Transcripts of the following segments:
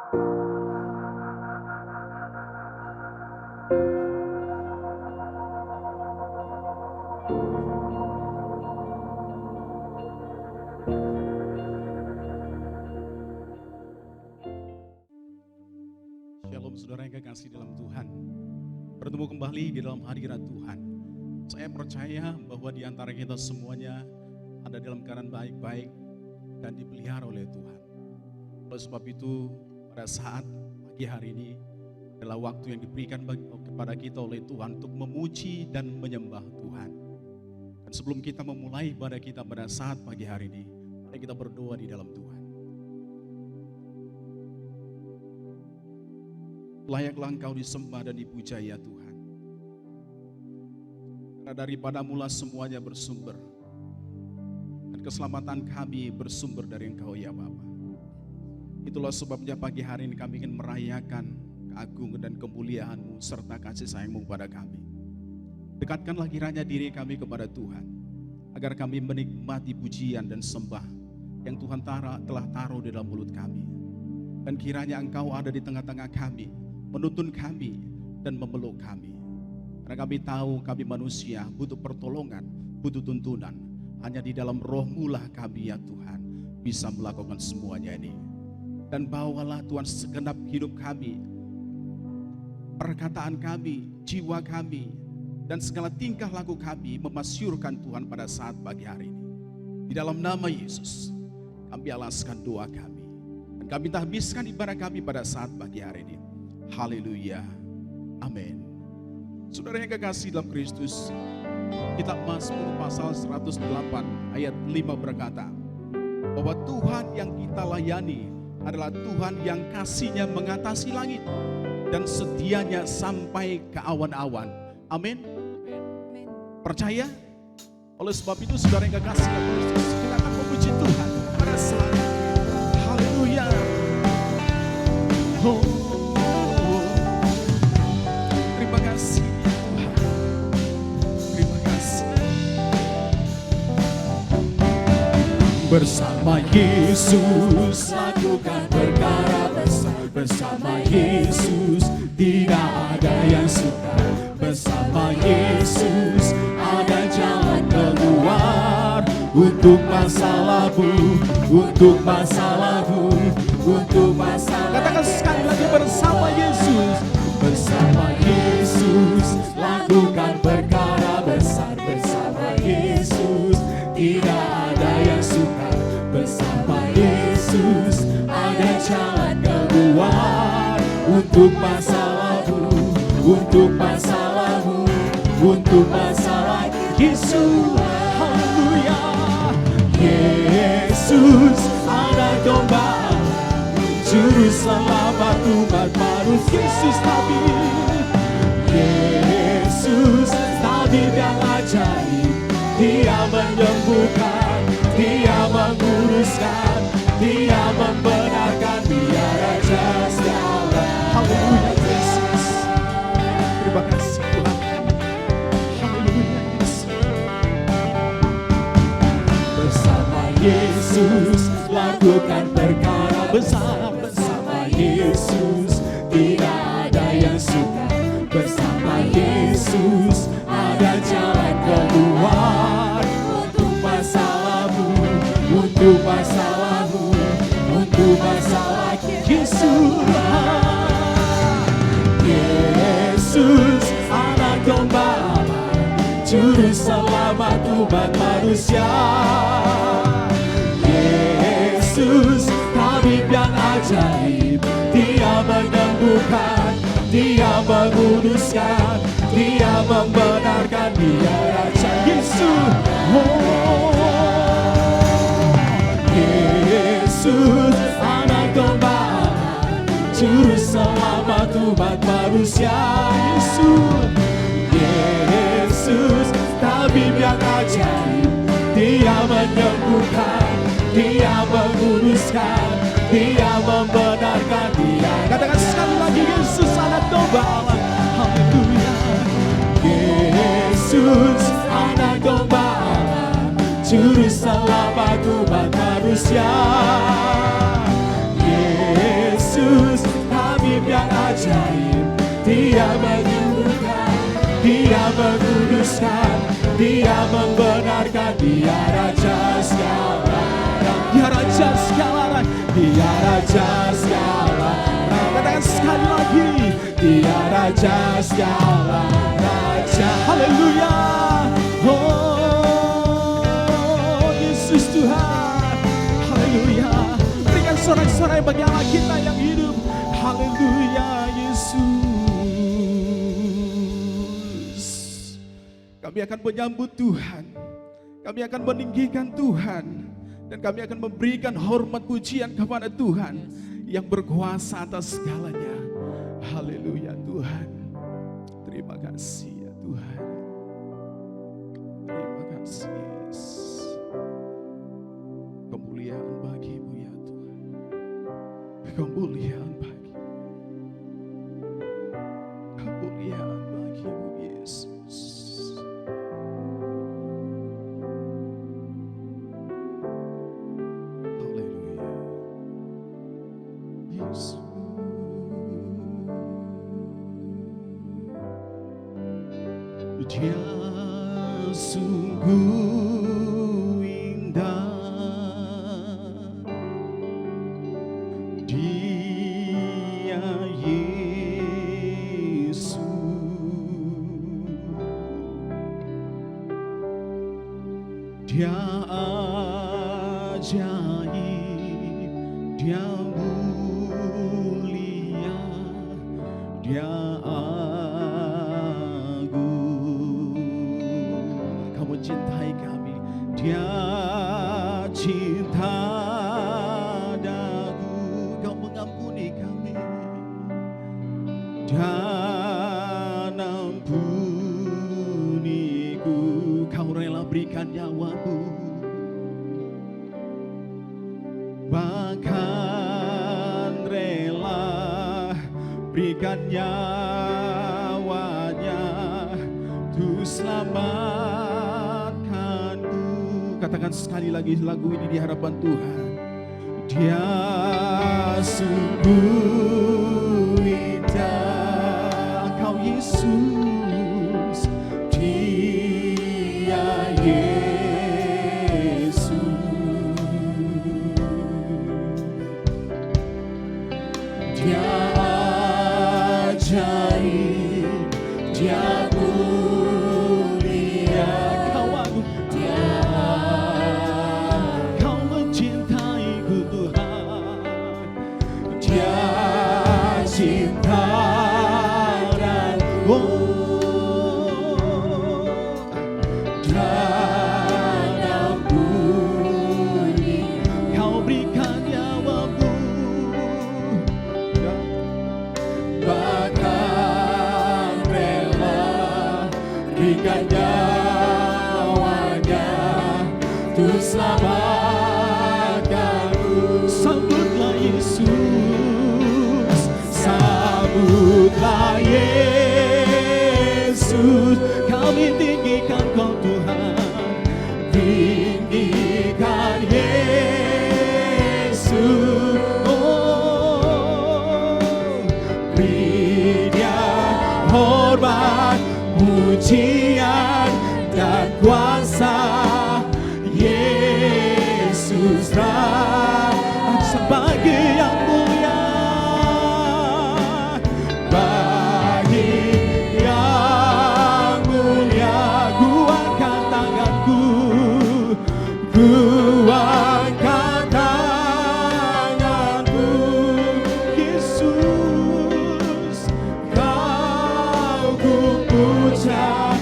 Shalom saudara yang kekasih dalam Tuhan. Bertemu kembali di dalam hadirat Tuhan. Saya percaya bahwa di antara kita semuanya ada dalam keadaan baik-baik dan dipelihara oleh Tuhan. Oleh sebab itu pada saat pagi hari ini adalah waktu yang diberikan kepada kita oleh Tuhan untuk memuji dan menyembah Tuhan. Dan sebelum kita memulai ibadah kita pada saat pagi hari ini, mari kita berdoa di dalam Tuhan. Layaklah Engkau disembah dan dipuja ya Tuhan. Karena daripada mula semuanya bersumber. Dan keselamatan kami bersumber dari Engkau ya Bapa. Itulah sebabnya pagi hari ini kami ingin merayakan keagungan dan kemuliaan-Mu serta kasih sayang-Mu pada kami. Dekatkanlah kiranya diri kami kepada Tuhan. Agar kami menikmati pujian dan sembah yang Tuhan telah taruh di dalam mulut kami. Dan kiranya Engkau ada di tengah-tengah kami, menuntun kami dan memeluk kami. Karena kami tahu kami manusia butuh pertolongan, butuh tuntunan. Hanya di dalam Roh-Mu lah kami ya Tuhan bisa melakukan semuanya ini. Dan bawalah Tuhan segenap hidup kami, perkataan kami, jiwa kami, dan segala tingkah laku kami memasyurkan Tuhan pada saat pagi hari ini. Di dalam nama Yesus kami alaskan doa kami. Dan kami habiskan ibadah kami pada saat pagi hari ini. Haleluya, amin. Saudara yang kekasih dalam Kristus, kitab Mazmur pasal 108 ayat 5 berkata bahwa Tuhan yang kita layani adalah Tuhan yang kasih-Nya mengatasi langit dan setianya sampai ke awan-awan. Amin. Percaya? Oleh sebab itu saudara yang kekasih dalam Kristus, kita akan memuji Tuhan pada saat ini. Haleluya. Bersama Yesus lakukan perkara besar. Bersama Yesus tidak ada yang sukar. Bersama Yesus ada jalan keluar. Untuk masalahmu, untuk masalahmu, untuk masalahmu. Katakan sekali lagi, bersama Yesus. Bersama Yesus lakukan perkara besar. Bersama Yesus tidak ada yang sukar. Bersama Yesus ada jalan keluar. Untuk masalahmu, untuk masalahmu, untuk masalah Yesus. Haleluya. Yesus anak domba, juru selamat umat manusia. Yesus tabib, Yesus tabib yang ajaib. Dia menyembuhkan, Dia menguruskan, Dia membenarkan, Dia Raja segala. Haleluya Yesus. Terima kasih Tuhan. Haleluya Yesus. Bersama Yesus lakukan perkara besar. Bersama Yesus tidak ada yang sukar. Bersama Yesus ada jalan keluar. Untuk masalahmu, untuk masalahmu, untuk masalah Yesus. Yesus anak domba, juru selamat umat manusia. Yesus tabib yang ajaib. Dia menyembuhkan, Dia menguduskan, Dia membenarkan, Dia Raja Yesus. Yesus anak domba, juru selamat umat manusia. Yesus tabib yang ajaib. Dia menyembuhkan, Dia menguruskan, Dia membenarkan, Dia. Katakan sekali lagi, Yesus anak domba Allah. Haleluya. Yesus anak domba Allah, juru selamat umat manusia. Yesus Dia menyembuhkan, Dia menguduskan, Dia membenarkan, Dia Raja segala, Dia Raja segala, Dia Raja segala. Katakan sekali lagi, Dia Raja segala raja. Haleluya. Oh Yesus Tuhan. Haleluya. Berikan sorak-sorai bagi Allah kita yang hidup. Haleluya Yesus. Kami akan menyambut Tuhan. Kami akan meninggikan Tuhan. Dan kami akan memberikan hormat pujian kepada Tuhan yang berkuasa atas segalanya. Haleluya Tuhan. Terima kasih ya Tuhan. Terima kasih Yesus. Kemuliaan bagi-Mu ya Tuhan. Kemuliaan bagi-Mu. Kemuliaan bagi-Mu Yesus. Haleluya. Yesus. Dia sungguh indah, Dia Yesus. Dia ajaib, Dia mulia, Dia cintai kami, Dia cinta daku, Kau mengampuni kami dan ampuniku, Kau rela berikan nyawamu, bahkan rela berikan nyawanya untuk selamat. Katakan sekali lagi lagu ini di hadapan Tuhan. Dia sungguh indah, Engkau Yesus, Dia Yesus. Dia ajaib, Dia mulia, Kau agung, cinta dan dan ampuni, Kau berikan nyawamu, bahkan rela berikan nyawanya untuk selamatkanku. Sambutlah Yesus, sambutlah Yesus, kami tinggikan Kau Tuhan, tinggikan Yesus. Oh, beri Dia hormat, pujian dan kuasa. Yesus Raja sebagai yang mulia, kuatkan tanganku, kuatkan tanganku, Yesus, Kau ku puja,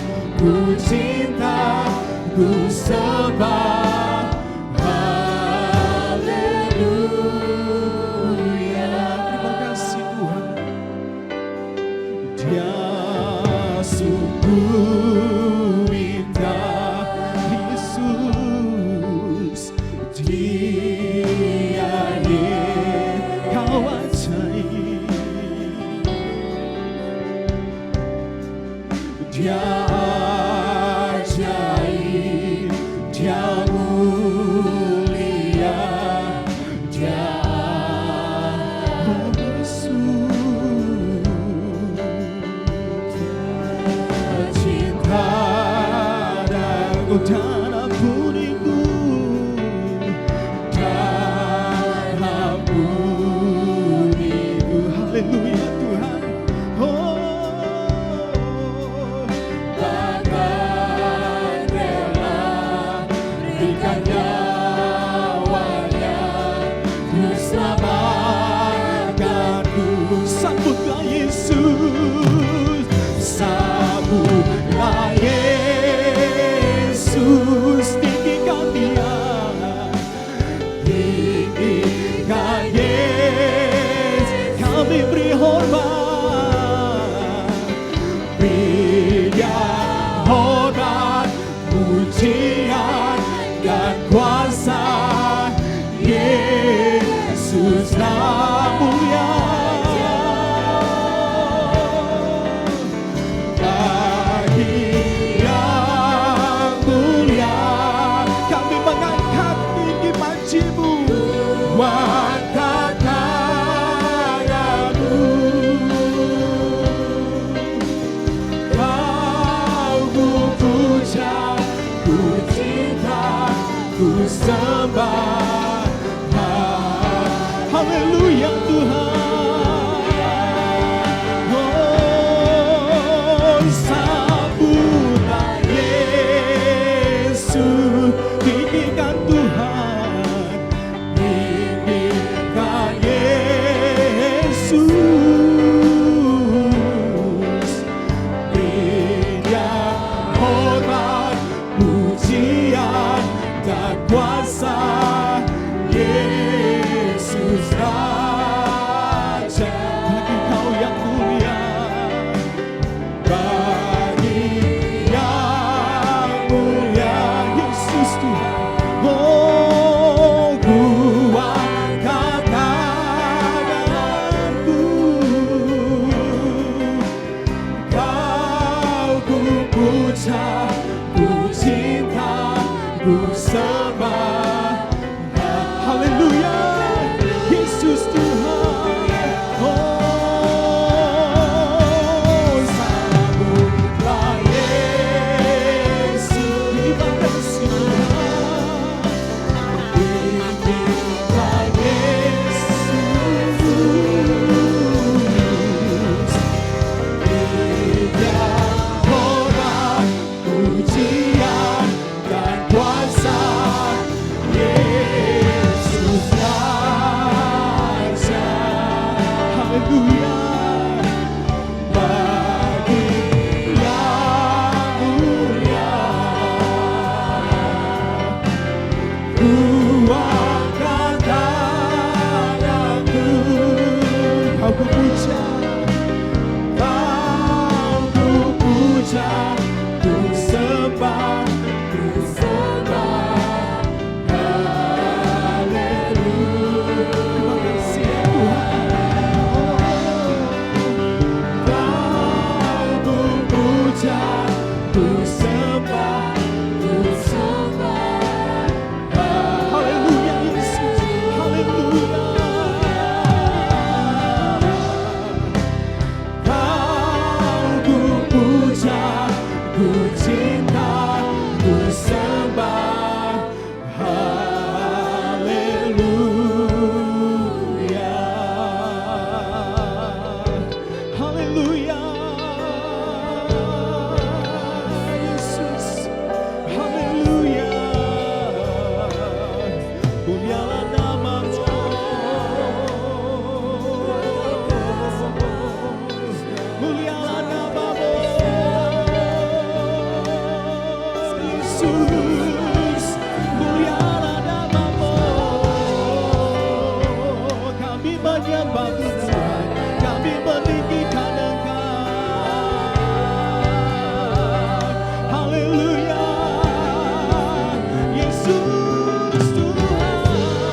pujian dan kuasa. Yesus mulia, bagi yang mulia, kami mengangkat tinggi puji-Mu, angkat tanganku, Kau ku puja, ku cinta, ku sembah. Haleluya Tuhan. Oh, sambutlah Yesus, tinggikan Tuhan, tinggikan Yesus. Berikan hormat, pujian dan kuasa. Yesus Raja, bagi Kau yang mulia, bagi yang mulia, Yesus Tuhan. Oh, ku angkat tanganku, Kau ku puja, ku cinta, ku sembah. Haleluya, Yesus Tuhan. Oh, sambutlah Yesus, terima kasih Tuhan. Tinggikan Yesus, berikan hormat, pujian dan kuasa. Yesus Raja, haleluya, bagi yang mulia, ku angkat tanganku, Kau ku puja, Kau ku puja, ku sembah, ku sembah. Ku sembah, ku sembah. Haleluya Yesus, haleluya. Kau ku puja, ku cinta, ku sembah. Haleluya, haleluya. Haleluya, Yesus Tuhan.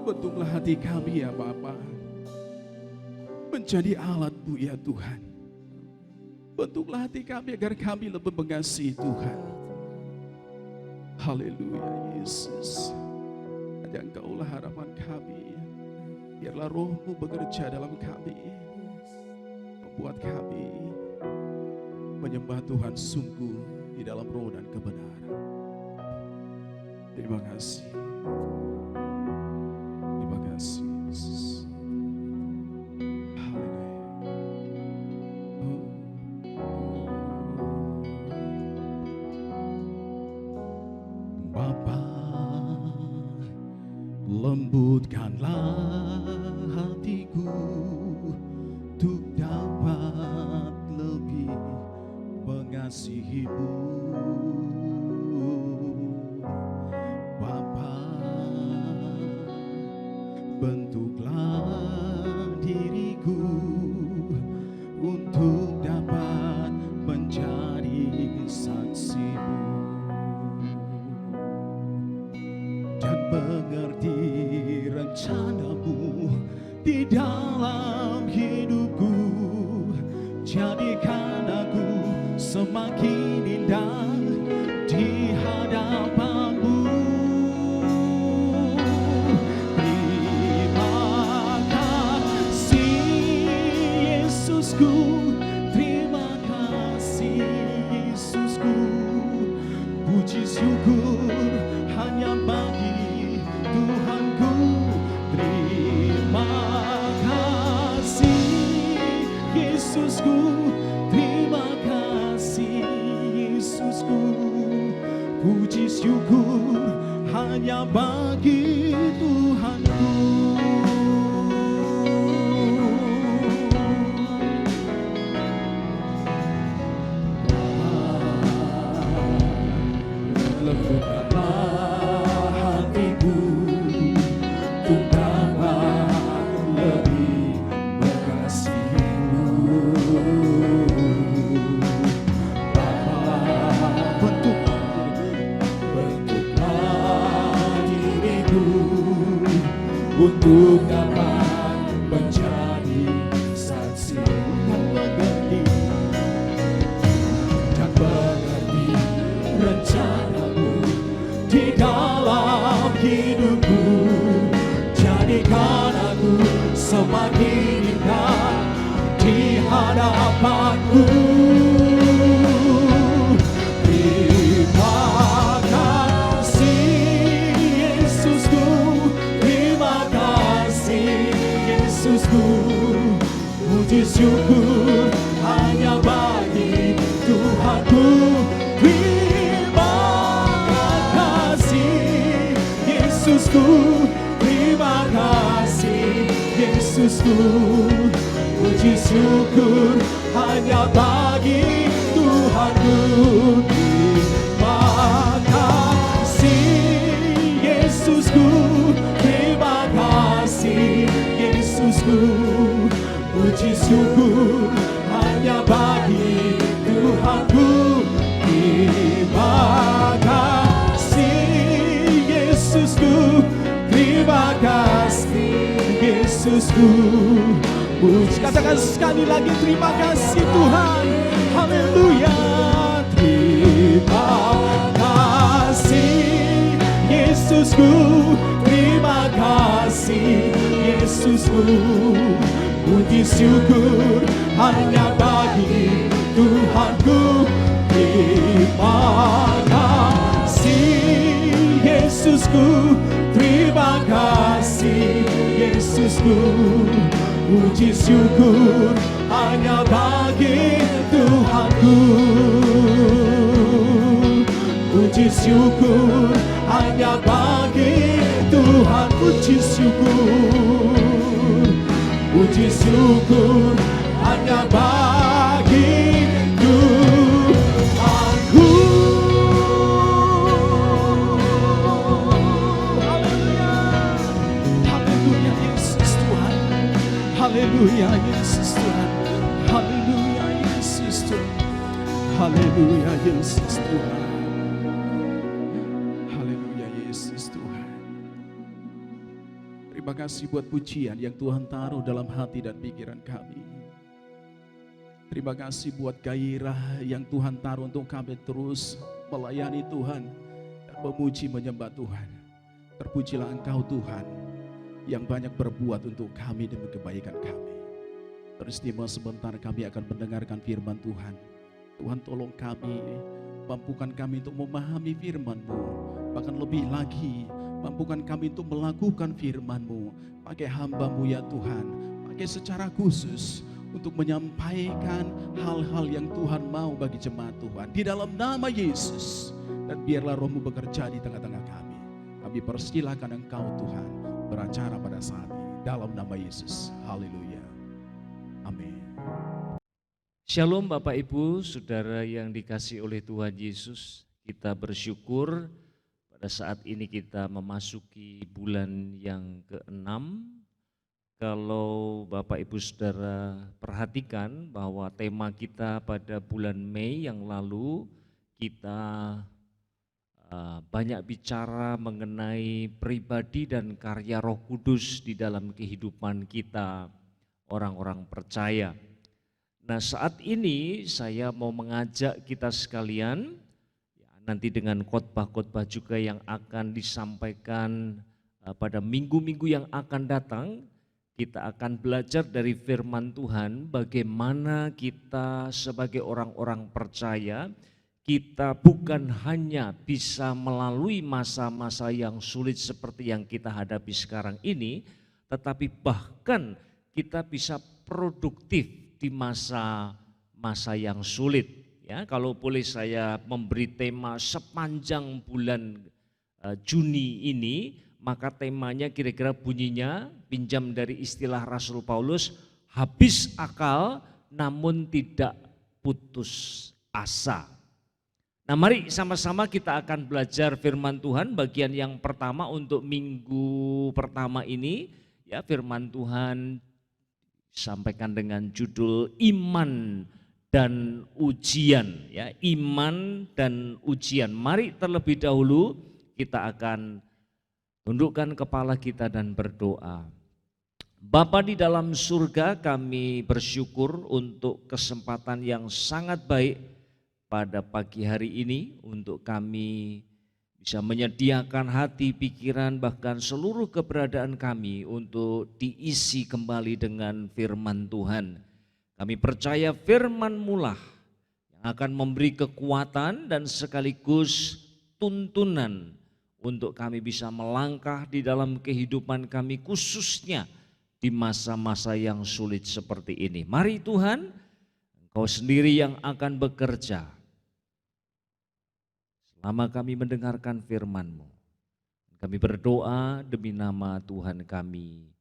Bentuklah hati kami ya Bapa, menjadi alat-Mu ya Tuhan. Bentuklah hati kami agar kami lebih mengasihi Tuhan. Haleluya Yesus. Hanya Engkaulah harapan kami. Biarlah Roh-Mu bekerja dalam kami, membuat kami menyembah Tuhan sungguh di dalam roh dan kebenaran. Terima kasih. Terima kasih Yesus. Bapa, lembutkanlah hatiku untuk dapat lebih mengasihi-Mu. Bapa, bentuklah diriku untuk dapat menjadi saksi-Mu dan mengerti rencana-Mu di dalam hidupku. Jadikan aku semakin indah di hadapan-Mu. Terima kasih Yesusku, terima kasih Yesusku. Puji syukur hanya bagi Tuhanku. Terima kasih Yesusku, terima kasih Yesusku. Puji syukur hanya bagi Tuhanku. Lembutkanlah hatiku untuk dapat lebih mengasihi-Mu. Bapa, bentuklah diriku untuk dapat menjadi saksi dan mengerti rencana-Mu di dalam hidupku. Jadikan aku semakin indah di hadapan-Mu. Terima kasih Yesusku, terima kasih Yesusku. Puji syukur hanya bagi Tuhanku. Terima kasih Yesusku, terima kasih Yesusku. Puji syukur hanya bagi Tuhanku. Terima kasih Yesusku, terima kasih Yesusku. Puji syukur hanya bagi Tuhanku. Terima kasih Yesusku, terima kasih Yesusku. Katakan sekali lagi, terima kasih Tuhan. Haleluya. Terima kasih Yesusku, terima kasih Yesusku. Puji syukur hanya bagi Tuhanku. Terima kasih Yesusku, terima kasih Yesusku. Puji syukur hanya bagi Tuhanku. Puji syukur hanya bagi Tuhan. Puji syukur, puji syukur hanya bagi Tuhanku. Haleluya, haleluya Yesus Tuhan. Haleluya Yesus Tuhan. Haleluya Yesus Tuhan. Haleluya Yesus Tuhan. Haleluya Yesus Tuhan. Terima kasih buat pujian yang Tuhan taruh dalam hati dan pikiran kami. Terima kasih buat gairah yang Tuhan taruh untuk kami terus melayani Tuhan dan memuji menyembah Tuhan. Terpujilah Engkau Tuhan yang banyak berbuat untuk kami demi kebaikan kami. Teristimewa sebentar kami akan mendengarkan firman Tuhan. Tuhan tolong kami, mampukan kami untuk memahami firman-Mu. Bahkan lebih lagi, mampukan kami untuk melakukan firman-Mu. Pakai hamba-Mu ya Tuhan, pakai secara khusus untuk menyampaikan hal-hal yang Tuhan mau bagi jemaat Tuhan. Di dalam nama Yesus, dan biarlah Roh-Mu bekerja di tengah-tengah kami. Kami persilakan Engkau Tuhan beracara pada saat ini. Dalam nama Yesus, haleluya. Amin. Shalom Bapak Ibu, Saudara yang dikasihi oleh Tuhan Yesus. Kita bersyukur pada saat ini kita memasuki bulan yang ke-6. Kalau Bapak Ibu Saudara perhatikan bahwa tema kita pada bulan Mei yang lalu, kita banyak bicara mengenai pribadi dan karya Roh Kudus di dalam kehidupan kita orang-orang percaya. Nah, saat ini saya mau mengajak kita sekalian, nanti dengan khotbah-khotbah juga yang akan disampaikan pada minggu-minggu yang akan datang, kita akan belajar dari firman Tuhan bagaimana kita sebagai orang-orang percaya, kita bukan hanya bisa melalui masa-masa yang sulit seperti yang kita hadapi sekarang ini, tetapi bahkan kita bisa produktif di masa-masa yang sulit. Ya, kalau boleh saya memberi tema sepanjang bulan Juni ini, maka temanya kira-kira bunyinya, pinjam dari istilah Rasul Paulus, habis akal namun tidak putus asa. Nah, mari sama-sama kita akan belajar firman Tuhan bagian yang pertama untuk minggu pertama ini. Ya, firman Tuhan sampaikan dengan judul iman dan ujian, ya, iman dan ujian. Mari terlebih dahulu kita akan tundukkan kepala kita dan berdoa. Bapa di dalam surga, kami bersyukur untuk kesempatan yang sangat baik pada pagi hari ini untuk kami bisa menyediakan hati, pikiran, bahkan seluruh keberadaan kami untuk diisi kembali dengan firman Tuhan. Kami percaya firman-Mu lah yang akan memberi kekuatan dan sekaligus tuntunan untuk kami bisa melangkah di dalam kehidupan kami, khususnya di masa-masa yang sulit seperti ini. Mari Tuhan, Engkau sendiri yang akan bekerja selama kami mendengarkan firman-Mu. Kami berdoa demi nama Tuhan kami,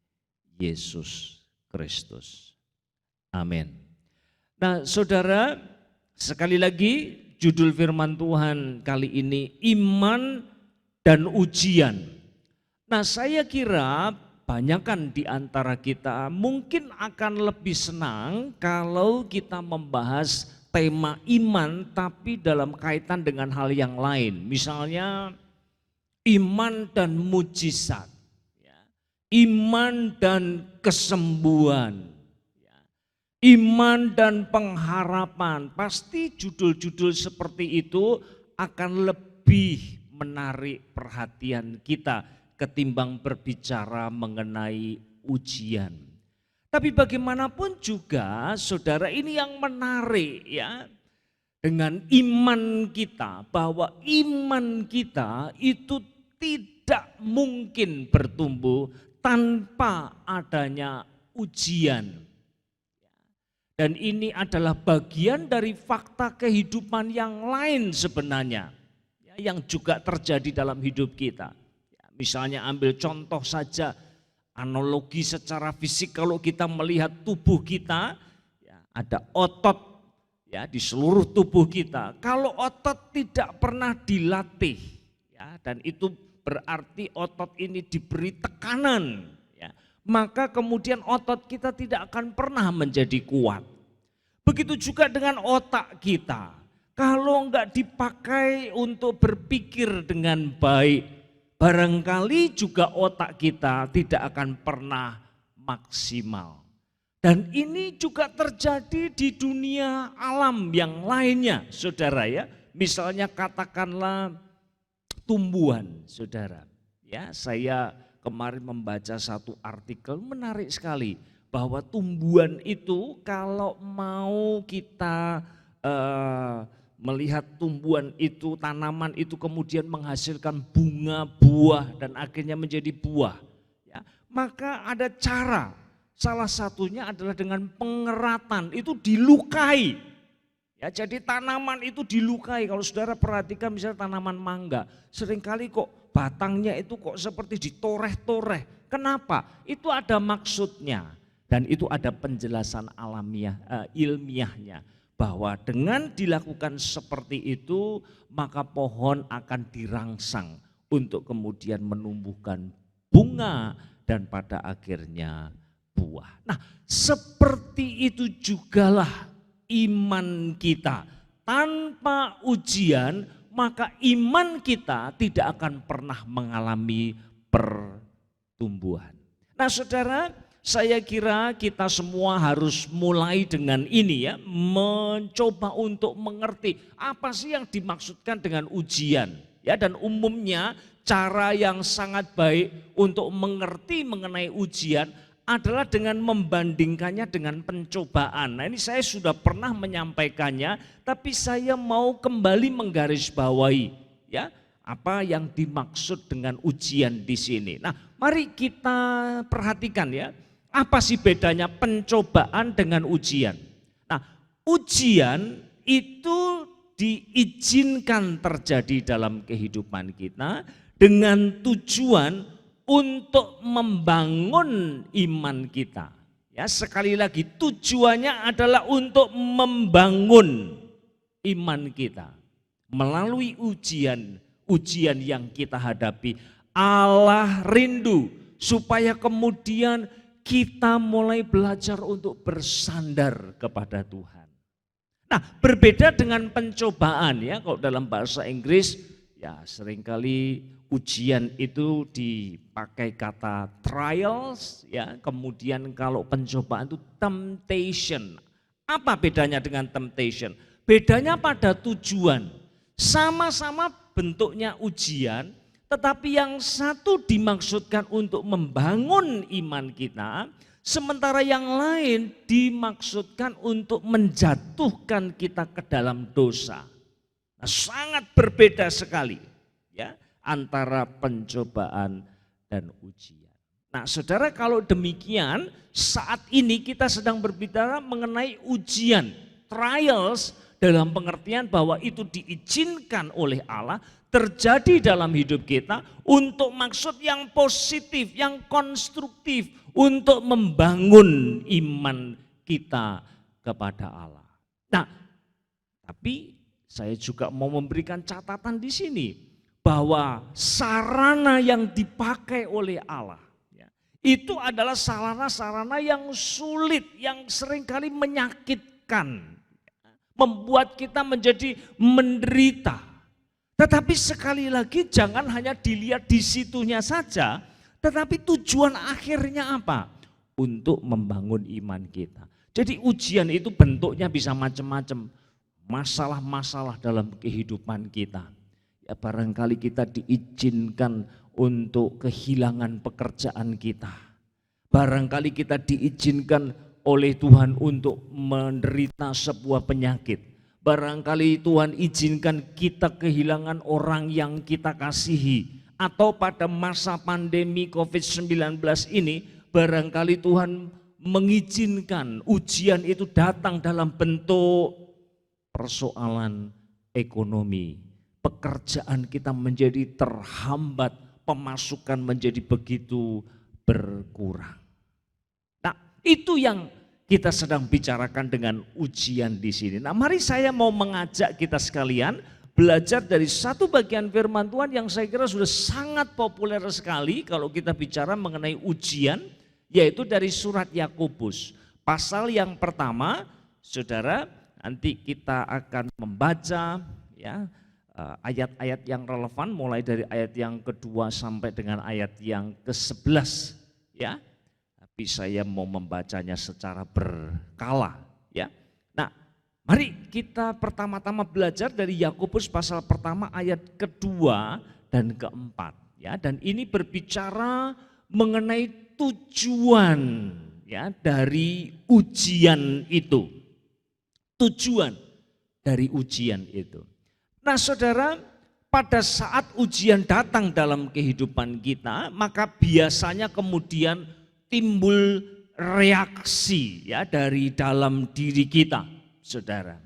Yesus Kristus. Amin. Nah, saudara, sekali lagi judul firman Tuhan kali ini iman dan ujian. Nah, saya kira banyakkan di antara kita mungkin akan lebih senang kalau kita membahas tema iman tapi dalam kaitan dengan hal yang lain. Misalnya iman dan mujizat, iman dan kesembuhan, iman dan pengharapan. Pasti judul-judul seperti itu akan lebih menarik perhatian kita ketimbang berbicara mengenai ujian. Tapi bagaimanapun juga saudara, ini yang menarik ya dengan iman kita, bahwa iman kita itu tidak mungkin bertumbuh tanpa adanya ujian. Dan ini adalah bagian dari fakta kehidupan yang lain sebenarnya, yang juga terjadi dalam hidup kita. Misalnya ambil contoh saja, analogi secara fisik, kalau kita melihat tubuh kita, ada otot di seluruh tubuh kita. Kalau otot tidak pernah dilatih, dan itu berarti otot ini diberi tekanan, maka kemudian otot kita tidak akan pernah menjadi kuat. Begitu juga dengan otak kita. Kalau enggak dipakai untuk berpikir dengan baik, barangkali juga otak kita tidak akan pernah maksimal. Dan ini juga terjadi di dunia alam yang lainnya, saudara ya. Misalnya katakanlah tumbuhan, saudara. Ya, saya kemarin membaca satu artikel menarik sekali bahwa tumbuhan itu kalau mau kita melihat tumbuhan itu, tanaman itu kemudian menghasilkan bunga, buah dan akhirnya menjadi buah. Ya, maka ada cara. Salah satunya adalah dengan pengeratan, itu dilukai. Ya, jadi tanaman itu dilukai. Kalau saudara perhatikan misalnya tanaman mangga, seringkali kok batangnya itu kok seperti ditoreh-toreh. Kenapa? Itu ada maksudnya dan itu ada penjelasan alamiah, ilmiahnya. Bahwa dengan dilakukan seperti itu maka pohon akan dirangsang untuk kemudian menumbuhkan bunga dan pada akhirnya buah. Nah, seperti itu jugalah iman kita. Tanpa ujian, maka iman kita tidak akan pernah mengalami pertumbuhan. Nah, saudara, saya kira kita semua harus mulai dengan ini ya, mencoba untuk mengerti apa sih yang dimaksudkan dengan ujian. Ya, dan umumnya cara yang sangat baik untuk mengerti mengenai ujian adalah dengan membandingkannya dengan pencobaan. Nah, ini saya sudah pernah menyampaikannya, tapi saya mau kembali menggarisbawahi ya apa yang dimaksud dengan ujian di sini. Nah, mari kita perhatikan ya, apa sih bedanya pencobaan dengan ujian? Nah, ujian itu diizinkan terjadi dalam kehidupan kita dengan tujuan untuk membangun iman kita. Ya, sekali lagi tujuannya adalah untuk membangun iman kita. Melalui ujian yang kita hadapi, Allah rindu supaya kemudian kita mulai belajar untuk bersandar kepada Tuhan. Nah, berbeda dengan pencobaan ya, kalau dalam bahasa Inggris ya seringkali ujian itu dipakai kata trials ya, kemudian kalau pencobaan itu temptation. Apa bedanya dengan temptation? Bedanya pada tujuan. Sama-sama bentuknya ujian, tetapi yang satu dimaksudkan untuk membangun iman kita, sementara yang lain dimaksudkan untuk menjatuhkan kita ke dalam dosa. Nah, sangat berbeda sekali ya antara pencobaan dan ujian. Nah, saudara, kalau demikian saat ini kita sedang berbicara mengenai ujian, trials, dalam pengertian bahwa itu diizinkan oleh Allah terjadi dalam hidup kita untuk maksud yang positif, yang konstruktif, untuk membangun iman kita kepada Allah. Nah, tapi saya juga mau memberikan catatan di sini bahwa sarana yang dipakai oleh Allah ya, itu adalah sarana-sarana yang sulit, yang seringkali menyakitkan, membuat kita menjadi menderita. Tetapi sekali lagi jangan hanya dilihat di situnya saja, tetapi tujuan akhirnya apa? Untuk membangun iman kita. Jadi ujian itu bentuknya bisa macam-macam, masalah-masalah dalam kehidupan kita. Ya, barangkali kita diizinkan untuk kehilangan pekerjaan kita. Barangkali kita diizinkan oleh Tuhan untuk menderita sebuah penyakit. Barangkali Tuhan izinkan kita kehilangan orang yang kita kasihi. Atau pada masa pandemi COVID-19 ini, barangkali Tuhan mengizinkan ujian itu datang dalam bentuk persoalan ekonomi. Pekerjaan kita menjadi terhambat, pemasukan menjadi begitu berkurang. Nah, itu yang kita sedang bicarakan dengan ujian di sini. Nah, mari saya mau mengajak kita sekalian belajar dari satu bagian firman Tuhan yang saya kira sudah sangat populer sekali kalau kita bicara mengenai ujian, yaitu dari surat Yakobus. Pasal yang pertama, saudara, nanti kita akan membaca ya ayat-ayat yang relevan mulai dari ayat yang kedua sampai dengan ayat yang ke-11 ya. Tapi saya mau membacanya secara berkala ya. Nah, mari kita pertama-tama belajar dari Yakobus pasal pertama ayat kedua dan keempat ya, dan ini berbicara mengenai tujuan ya dari ujian itu. Tujuan dari ujian itu. Nah saudara, pada saat ujian datang dalam kehidupan kita, maka biasanya kemudian timbul reaksi ya dari dalam diri kita, saudara.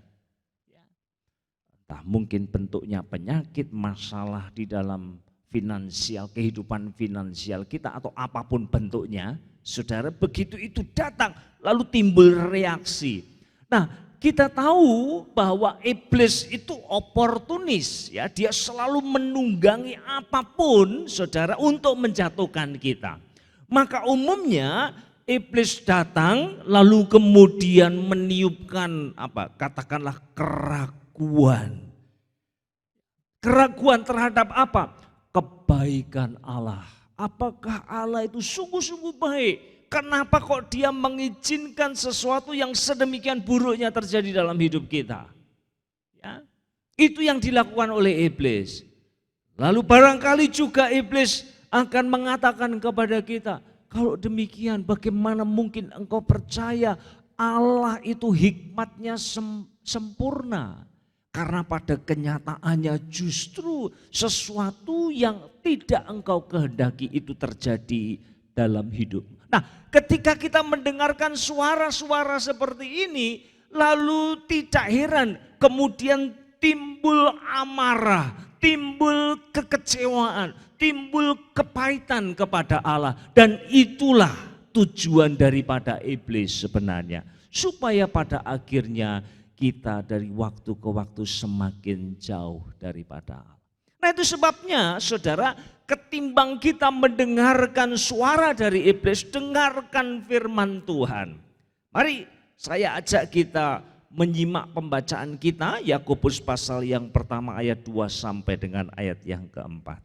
Entah mungkin bentuknya penyakit, masalah di dalam finansial, kehidupan finansial kita atau apapun bentuknya, saudara, begitu itu datang lalu timbul reaksi. Nah, kita tahu bahwa iblis itu oportunis ya, dia selalu menunggangi apapun saudara untuk menjatuhkan kita. Maka umumnya iblis datang lalu kemudian meniupkan katakanlah keraguan. Keraguan terhadap apa? Kebaikan Allah. Apakah Allah itu sungguh-sungguh baik? Kenapa kok dia mengizinkan sesuatu yang sedemikian buruknya terjadi dalam hidup kita? Ya, itu yang dilakukan oleh iblis. Lalu barangkali juga iblis akan mengatakan kepada kita, kalau demikian bagaimana mungkin engkau percaya Allah itu hikmatnya sempurna? Karena pada kenyataannya justru sesuatu yang tidak engkau kehendaki itu terjadi dalam hidup. Nah, ketika kita mendengarkan suara-suara seperti ini, lalu tidak heran kemudian timbul amarah, timbul kekecewaan, timbul kepahitan kepada Allah. Dan itulah tujuan daripada iblis sebenarnya. Supaya pada akhirnya kita dari waktu ke waktu semakin jauh daripada Allah. Nah itu sebabnya saudara, ketimbang kita mendengarkan suara dari iblis, dengarkan firman Tuhan. Mari saya ajak kita menyimak pembacaan kita, Yakobus pasal yang pertama ayat 2 sampai dengan ayat yang keempat.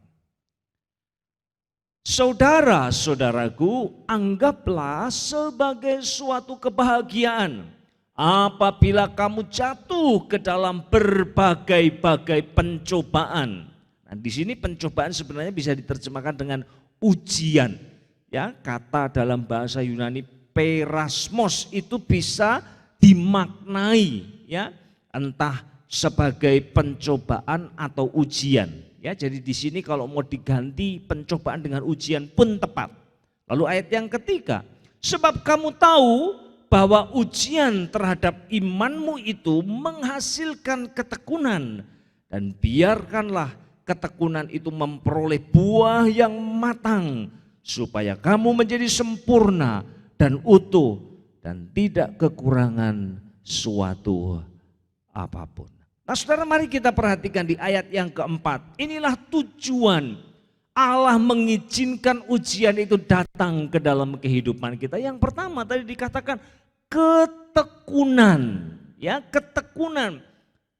Saudara-saudaraku, anggaplah sebagai suatu kebahagiaan apabila kamu jatuh ke dalam berbagai-bagai pencobaan. Nah, di sini pencobaan sebenarnya bisa diterjemahkan dengan ujian. Ya, kata dalam bahasa Yunani perasmos itu bisa dimaknai ya, entah sebagai pencobaan atau ujian. Ya, jadi di sini kalau mau diganti pencobaan dengan ujian pun tepat. Lalu ayat yang ketiga, sebab kamu tahu bahwa ujian terhadap imanmu itu menghasilkan ketekunan, dan biarkanlah ketekunan itu memperoleh buah yang matang, supaya kamu menjadi sempurna dan utuh dan tidak kekurangan suatu apapun. Nah saudara, mari kita perhatikan di ayat yang keempat. Inilah tujuan Allah mengizinkan ujian itu datang ke dalam kehidupan kita. Yang pertama tadi dikatakan ketekunan, ya, ketekunan.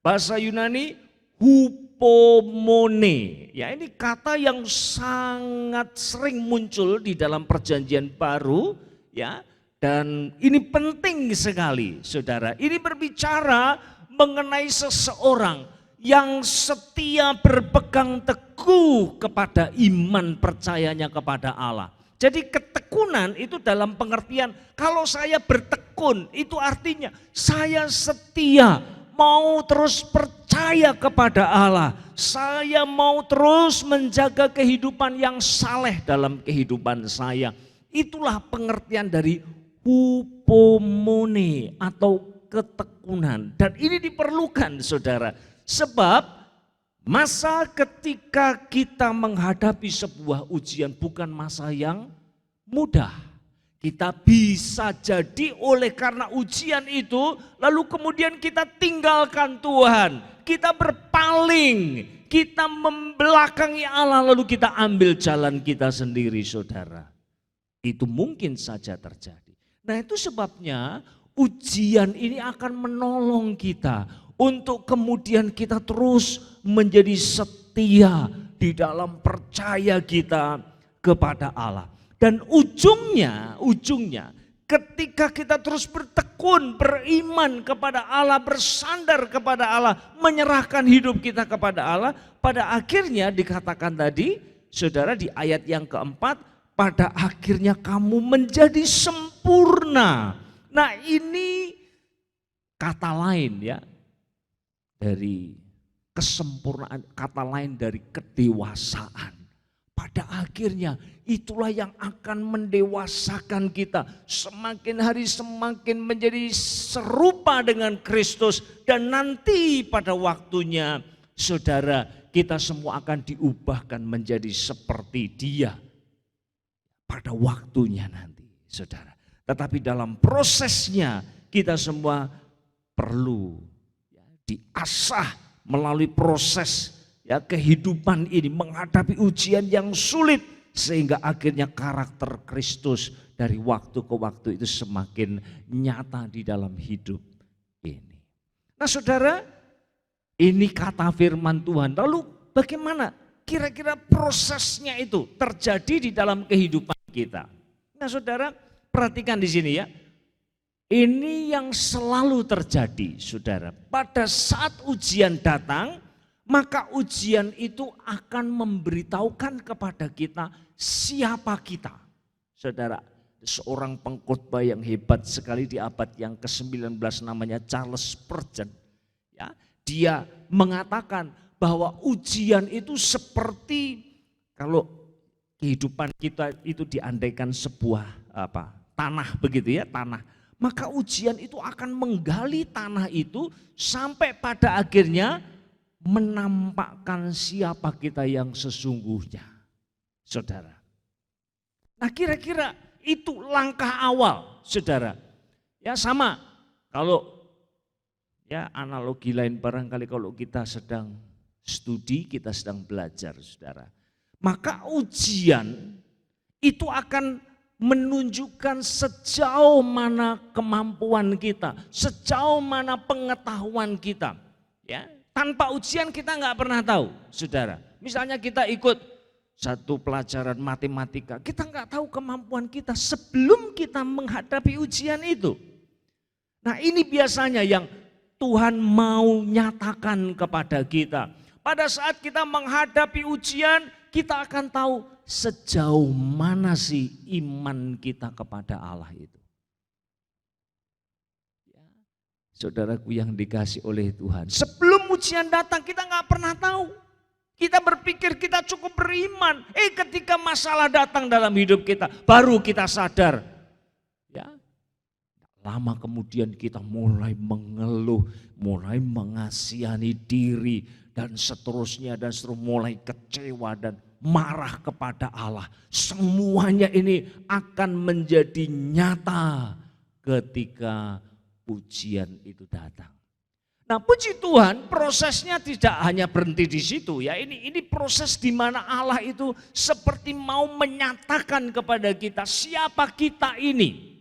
Bahasa Yunani hupomone. Ya, ini kata yang sangat sering muncul di dalam Perjanjian Baru, ya. Dan ini penting sekali, Saudara. Ini berbicara mengenai seseorang yang setia berpegang teguh kepada iman percayanya kepada Allah. Jadi ketekunan itu dalam pengertian kalau saya bertekun itu artinya saya setia, mau terus percaya kepada Allah. Saya mau terus menjaga kehidupan yang saleh dalam kehidupan saya. Itulah pengertian dari hupomone atau ketekunan. Dan ini diperlukan saudara. Sebab masa ketika kita menghadapi sebuah ujian bukan masa yang mudah. Kita bisa jadi oleh karena ujian itu lalu kemudian kita tinggalkan Tuhan. Kita berpaling, kita membelakangi Allah lalu kita ambil jalan kita sendiri saudara. Itu mungkin saja terjadi. Nah itu sebabnya ujian ini akan menolong kita untuk kemudian kita terus menjadi setia di dalam percaya kita kepada Allah. Dan ujungnya ketika kita terus bertekun, beriman kepada Allah, bersandar kepada Allah, menyerahkan hidup kita kepada Allah, pada akhirnya dikatakan tadi, saudara, di ayat yang keempat, pada akhirnya kamu menjadi sempurna. Nah, ini kata lain ya dari kesempurnaan, kata lain dari kedewasaan. Pada akhirnya itulah yang akan mendewasakan kita. Semakin hari semakin menjadi serupa dengan Kristus. Dan nanti pada waktunya saudara, kita semua akan diubahkan menjadi seperti Dia. Pada waktunya nanti saudara. Tetapi dalam prosesnya kita semua perlu diasah melalui proses ya kehidupan ini, menghadapi ujian yang sulit sehingga akhirnya karakter Kristus dari waktu ke waktu itu semakin nyata di dalam hidup ini. Nah saudara, ini kata firman Tuhan. Lalu bagaimana kira-kira prosesnya itu terjadi di dalam kehidupan kita? Nah saudara, perhatikan di sini ya. Ini yang selalu terjadi saudara. Pada saat ujian datang, maka ujian itu akan memberitahukan kepada kita siapa kita. Saudara, seorang pengkhotbah yang hebat sekali di abad yang ke-19 namanya Charles Spurgeon. Ya, dia mengatakan bahwa ujian itu seperti kalau kehidupan kita itu diandaikan sebuah tanah begitu ya, tanah. Maka ujian itu akan menggali tanah itu sampai pada akhirnya menampakkan siapa kita yang sesungguhnya, saudara. Nah kira-kira itu langkah awal, saudara. Ya sama, kalau ya analogi lain barangkali kalau kita sedang studi, kita sedang belajar, saudara. Maka ujian itu akan menunjukkan sejauh mana kemampuan kita, sejauh mana pengetahuan kita, ya. Tanpa ujian kita nggak pernah tahu, saudara. Misalnya kita ikut satu pelajaran matematika, kita nggak tahu kemampuan kita sebelum kita menghadapi ujian itu. Nah ini biasanya yang Tuhan mau nyatakan kepada kita. Pada saat kita menghadapi ujian, kita akan tahu sejauh mana sih iman kita kepada Allah itu. Saudaraku yang dikasih oleh Tuhan, sebelum ujian datang kita nggak pernah tahu. Kita berpikir kita cukup beriman. Ketika masalah datang dalam hidup kita, baru kita sadar. Ya, lama kemudian kita mulai mengeluh, mulai mengasihani diri dan seterusnya mulai kecewa dan marah kepada Allah. Semuanya ini akan menjadi nyata ketika ujian itu datang. Nah puji Tuhan prosesnya tidak hanya berhenti di situ ya. Ini proses di mana Allah itu seperti mau menyatakan kepada kita siapa kita ini.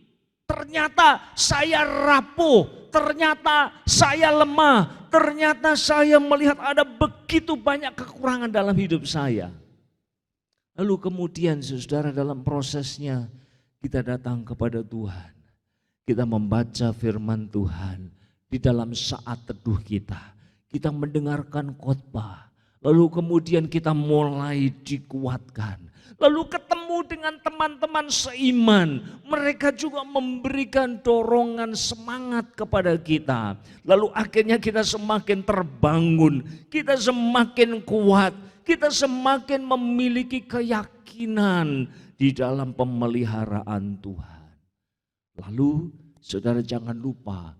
Ternyata saya rapuh, ternyata saya lemah, ternyata saya melihat ada begitu banyak kekurangan dalam hidup saya. Lalu kemudian saudara dalam prosesnya kita datang kepada Tuhan. Kita membaca firman Tuhan di dalam saat teduh kita. Kita mendengarkan khotbah. Lalu kemudian kita mulai dikuatkan. Lalu ketemu dengan teman-teman seiman. Mereka juga memberikan dorongan semangat kepada kita. Lalu akhirnya kita semakin terbangun. Kita semakin kuat. Kita semakin memiliki keyakinan di dalam pemeliharaan Tuhan. Lalu saudara jangan lupa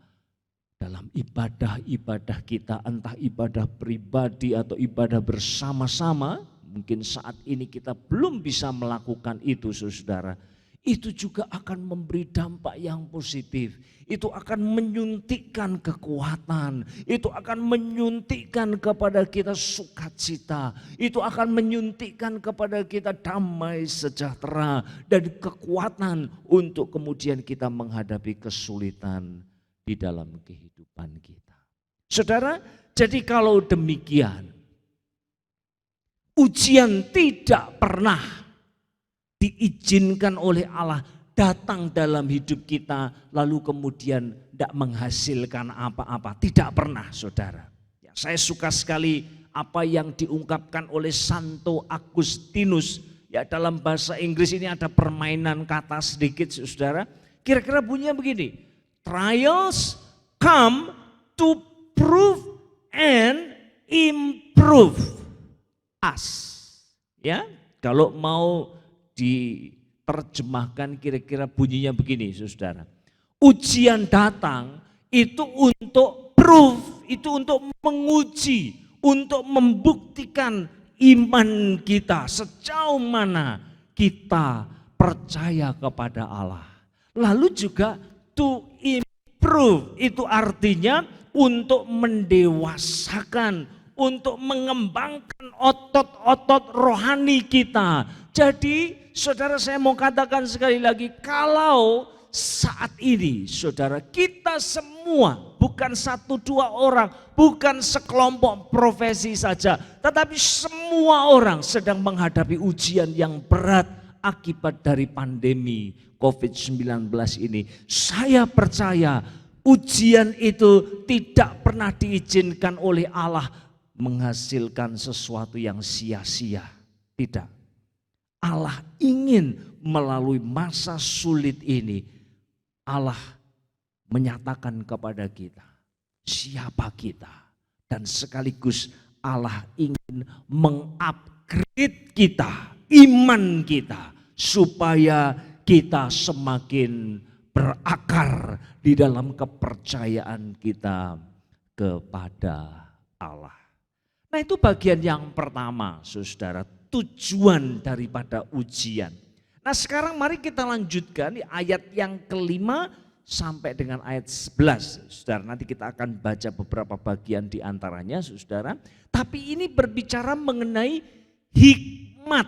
dalam ibadah-ibadah kita, entah ibadah pribadi atau ibadah bersama-sama, mungkin saat ini kita belum bisa melakukan itu saudara. Itu juga akan memberi dampak yang positif. Itu akan menyuntikkan kekuatan. Itu akan menyuntikkan kepada kita sukacita. Itu akan menyuntikkan kepada kita damai sejahtera dan kekuatan untuk kemudian kita menghadapi kesulitan di dalam kehidupan kita. Saudara, jadi kalau demikian, Ujian tidak pernah diizinkan oleh Allah datang dalam hidup kita lalu kemudian tidak menghasilkan apa-apa. Tidak pernah, saudara. Ya, saya suka sekali apa yang diungkapkan oleh Santo Agustinus. Ya, dalam bahasa Inggris ini ada permainan kata sedikit, saudara. Kira-kira bunyinya begini. Trials come to prove and improve us. Ya, kalau mau diterjemahkan kira-kira bunyinya begini, saudara. Ujian datang itu untuk proof, itu untuk menguji, untuk membuktikan iman kita sejauh mana kita percaya kepada Allah. Lalu juga to improve, itu artinya untuk mendewasakan, untuk mengembangkan otot-otot rohani kita. Jadi saudara, saya mau katakan sekali lagi, kalau saat ini saudara, kita semua, bukan satu dua orang, bukan sekelompok profesi saja, tetapi semua orang sedang menghadapi ujian yang berat akibat dari pandemi COVID-19 ini. Saya percaya ujian itu tidak pernah diizinkan oleh Allah menghasilkan sesuatu yang sia-sia. Tidak. Allah ingin melalui masa sulit ini, Allah menyatakan kepada kita siapa kita. Dan sekaligus Allah ingin mengupgrade kita, iman kita, supaya kita semakin berakar di dalam kepercayaan kita kepada Allah. Nah, itu bagian yang pertama, saudara, tujuan daripada ujian. Nah, sekarang mari kita lanjutkan di ayat yang kelima sampai dengan ayat 11. Saudara, nanti kita akan baca beberapa bagian di antaranya, saudara. Tapi ini berbicara mengenai hikmat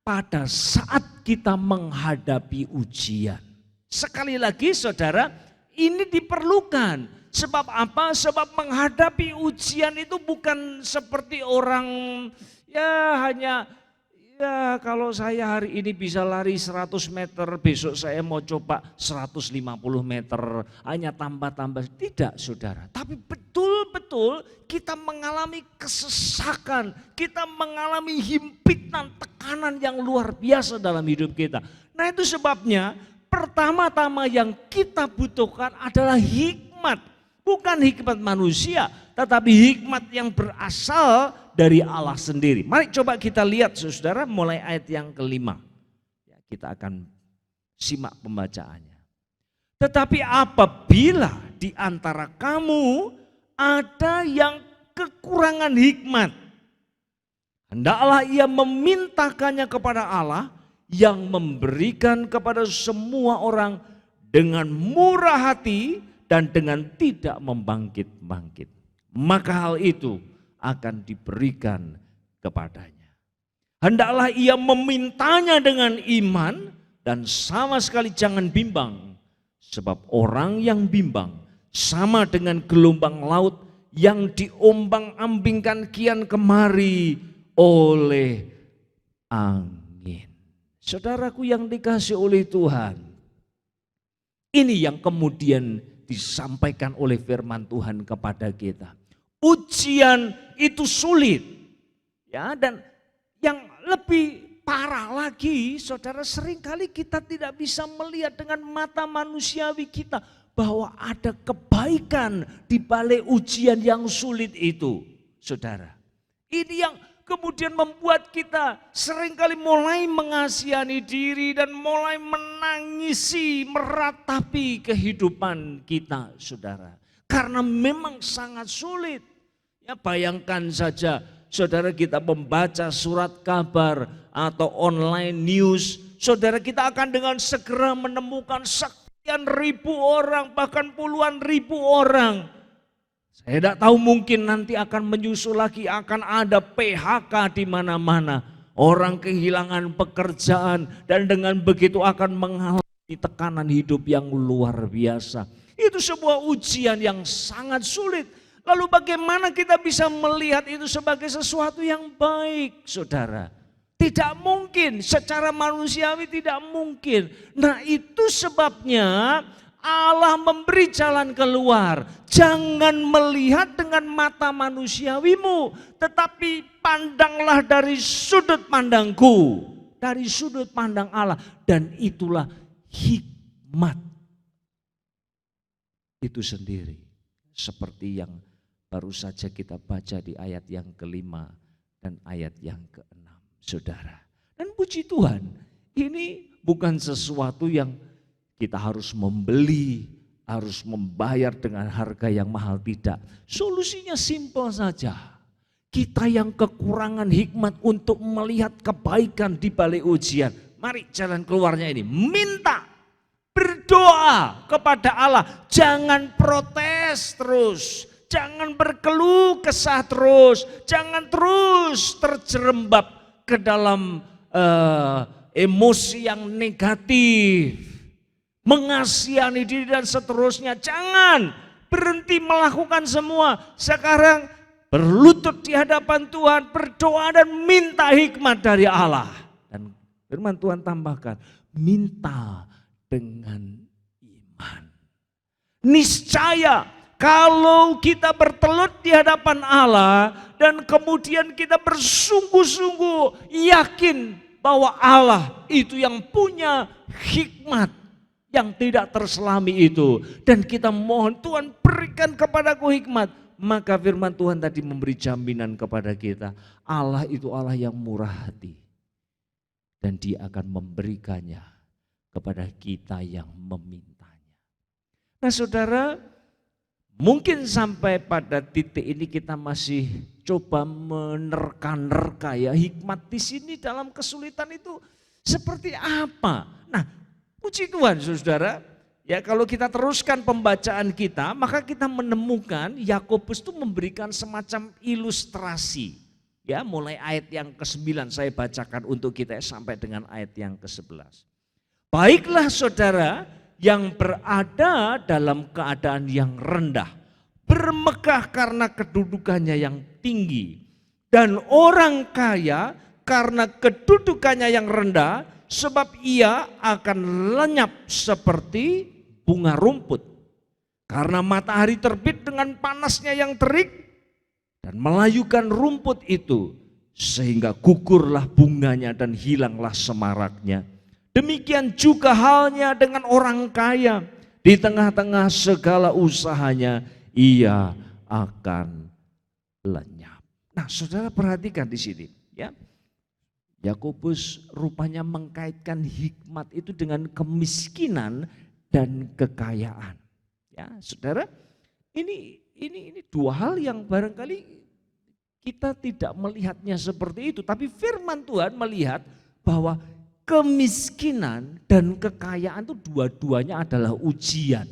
pada saat kita menghadapi ujian. Sekali lagi saudara, ini diperlukan. Sebab apa? Sebab menghadapi ujian itu bukan seperti orang ya hanya ya kalau saya hari ini bisa lari 100 meter, besok saya mau coba 150 meter, hanya tambah-tambah. Tidak, saudara. Tapi betul-betul kita mengalami kesesakan, kita mengalami himpitan, tekanan yang luar biasa dalam hidup kita. Nah, itu sebabnya pertama-tama yang kita butuhkan adalah hikmat. Bukan hikmat manusia, tetapi hikmat yang berasal dari Allah sendiri. Mari coba kita lihat, saudara, mulai ayat yang kelima. Ya, kita akan simak pembacaannya. Tetapi apabila di antara kamu ada yang kekurangan hikmat, hendaklah ia memintakannya kepada Allah yang memberikan kepada semua orang dengan murah hati dan dengan tidak membangkit-bangkit. Maka hal itu akan diberikan kepadanya. Hendaklah ia memintanya dengan iman dan sama sekali jangan bimbang. Sebab orang yang bimbang sama dengan gelombang laut yang diombang-ambingkan kian kemari oleh angin. Saudaraku yang dikasihi oleh Tuhan, ini yang kemudian disampaikan oleh firman Tuhan kepada kita. Ujian itu sulit. Ya, dan yang lebih parah lagi, saudara, seringkali kita tidak bisa melihat dengan mata manusiawi kita bahwa ada kebaikan di balik ujian yang sulit itu, saudara. Ini yang kemudian membuat kita seringkali mulai mengasihani diri dan mulai menangisi, meratapi kehidupan kita, saudara. Karena memang sangat sulit. Ya, bayangkan saja, saudara, kita membaca surat kabar atau online news, saudara, kita akan dengan segera menemukan sekian ribu orang, bahkan puluhan ribu orang. Saya tidak tahu, mungkin nanti akan menyusul lagi, akan ada PHK di mana-mana. Orang kehilangan pekerjaan dan dengan begitu akan mengalami tekanan hidup yang luar biasa. Itu sebuah ujian yang sangat sulit. Lalu bagaimana kita bisa melihat itu sebagai sesuatu yang baik, saudara? Tidak mungkin, secara manusiawi tidak mungkin. Nah itu sebabnya Allah memberi jalan keluar. Jangan melihat dengan mata manusiawimu, tetapi pandanglah dari sudut pandangku, dari sudut pandang Allah. Dan itulah hikmat itu sendiri. Seperti yang baru saja kita baca di ayat yang ke-5 dan ayat yang ke-6, saudara. Dan puji Tuhan, ini bukan sesuatu yang kita harus membeli, harus membayar dengan harga yang mahal, tidak. Solusinya simpel saja. Kita yang kekurangan hikmat untuk melihat kebaikan di balik ujian, mari jalan keluarnya ini, minta, berdoa kepada Allah, jangan protes terus. Jangan berkeluh kesah terus, jangan terus terjerembab ke dalam emosi yang negatif, mengasihani diri dan seterusnya. Jangan berhenti melakukan semua. Sekarang berlutut di hadapan Tuhan, berdoa dan minta hikmat dari Allah. Dan firman Tuhan tambahkan, minta dengan iman. Niscaya kalau kita bertelut di hadapan Allah dan kemudian kita bersungguh-sungguh yakin bahwa Allah itu yang punya hikmat yang tidak terselami itu. Dan kita mohon Tuhan berikan kepadaku hikmat. Maka firman Tuhan tadi memberi jaminan kepada kita. Allah itu Allah yang murah hati. Dan Dia akan memberikannya kepada kita yang memintanya. Nah saudara, mungkin sampai pada titik ini kita masih coba menerka-nerka ya, hikmat di sini dalam kesulitan itu seperti apa. Nah, puji Tuhan saudara, ya kalau kita teruskan pembacaan kita, maka kita menemukan Yakobus itu memberikan semacam ilustrasi. Ya, mulai ayat yang ke-9 saya bacakan untuk kita sampai dengan ayat yang ke-11. Baiklah saudara, yang berada dalam keadaan yang rendah, bermegah karena kedudukannya yang tinggi, dan orang kaya karena kedudukannya yang rendah, sebab ia akan lenyap seperti bunga rumput. Karena matahari terbit dengan panasnya yang terik dan melayukan rumput itu, sehingga gugurlah bunganya dan hilanglah semaraknya. Demikian juga halnya dengan orang kaya, di tengah-tengah segala usahanya ia akan lenyap. Nah, saudara perhatikan di sini, ya. Yakobus rupanya mengkaitkan hikmat itu dengan kemiskinan dan kekayaan. Ya, saudara, ini dua hal yang barangkali kita tidak melihatnya seperti itu, tapi firman Tuhan melihat bahwa kemiskinan dan kekayaan itu dua-duanya adalah ujian.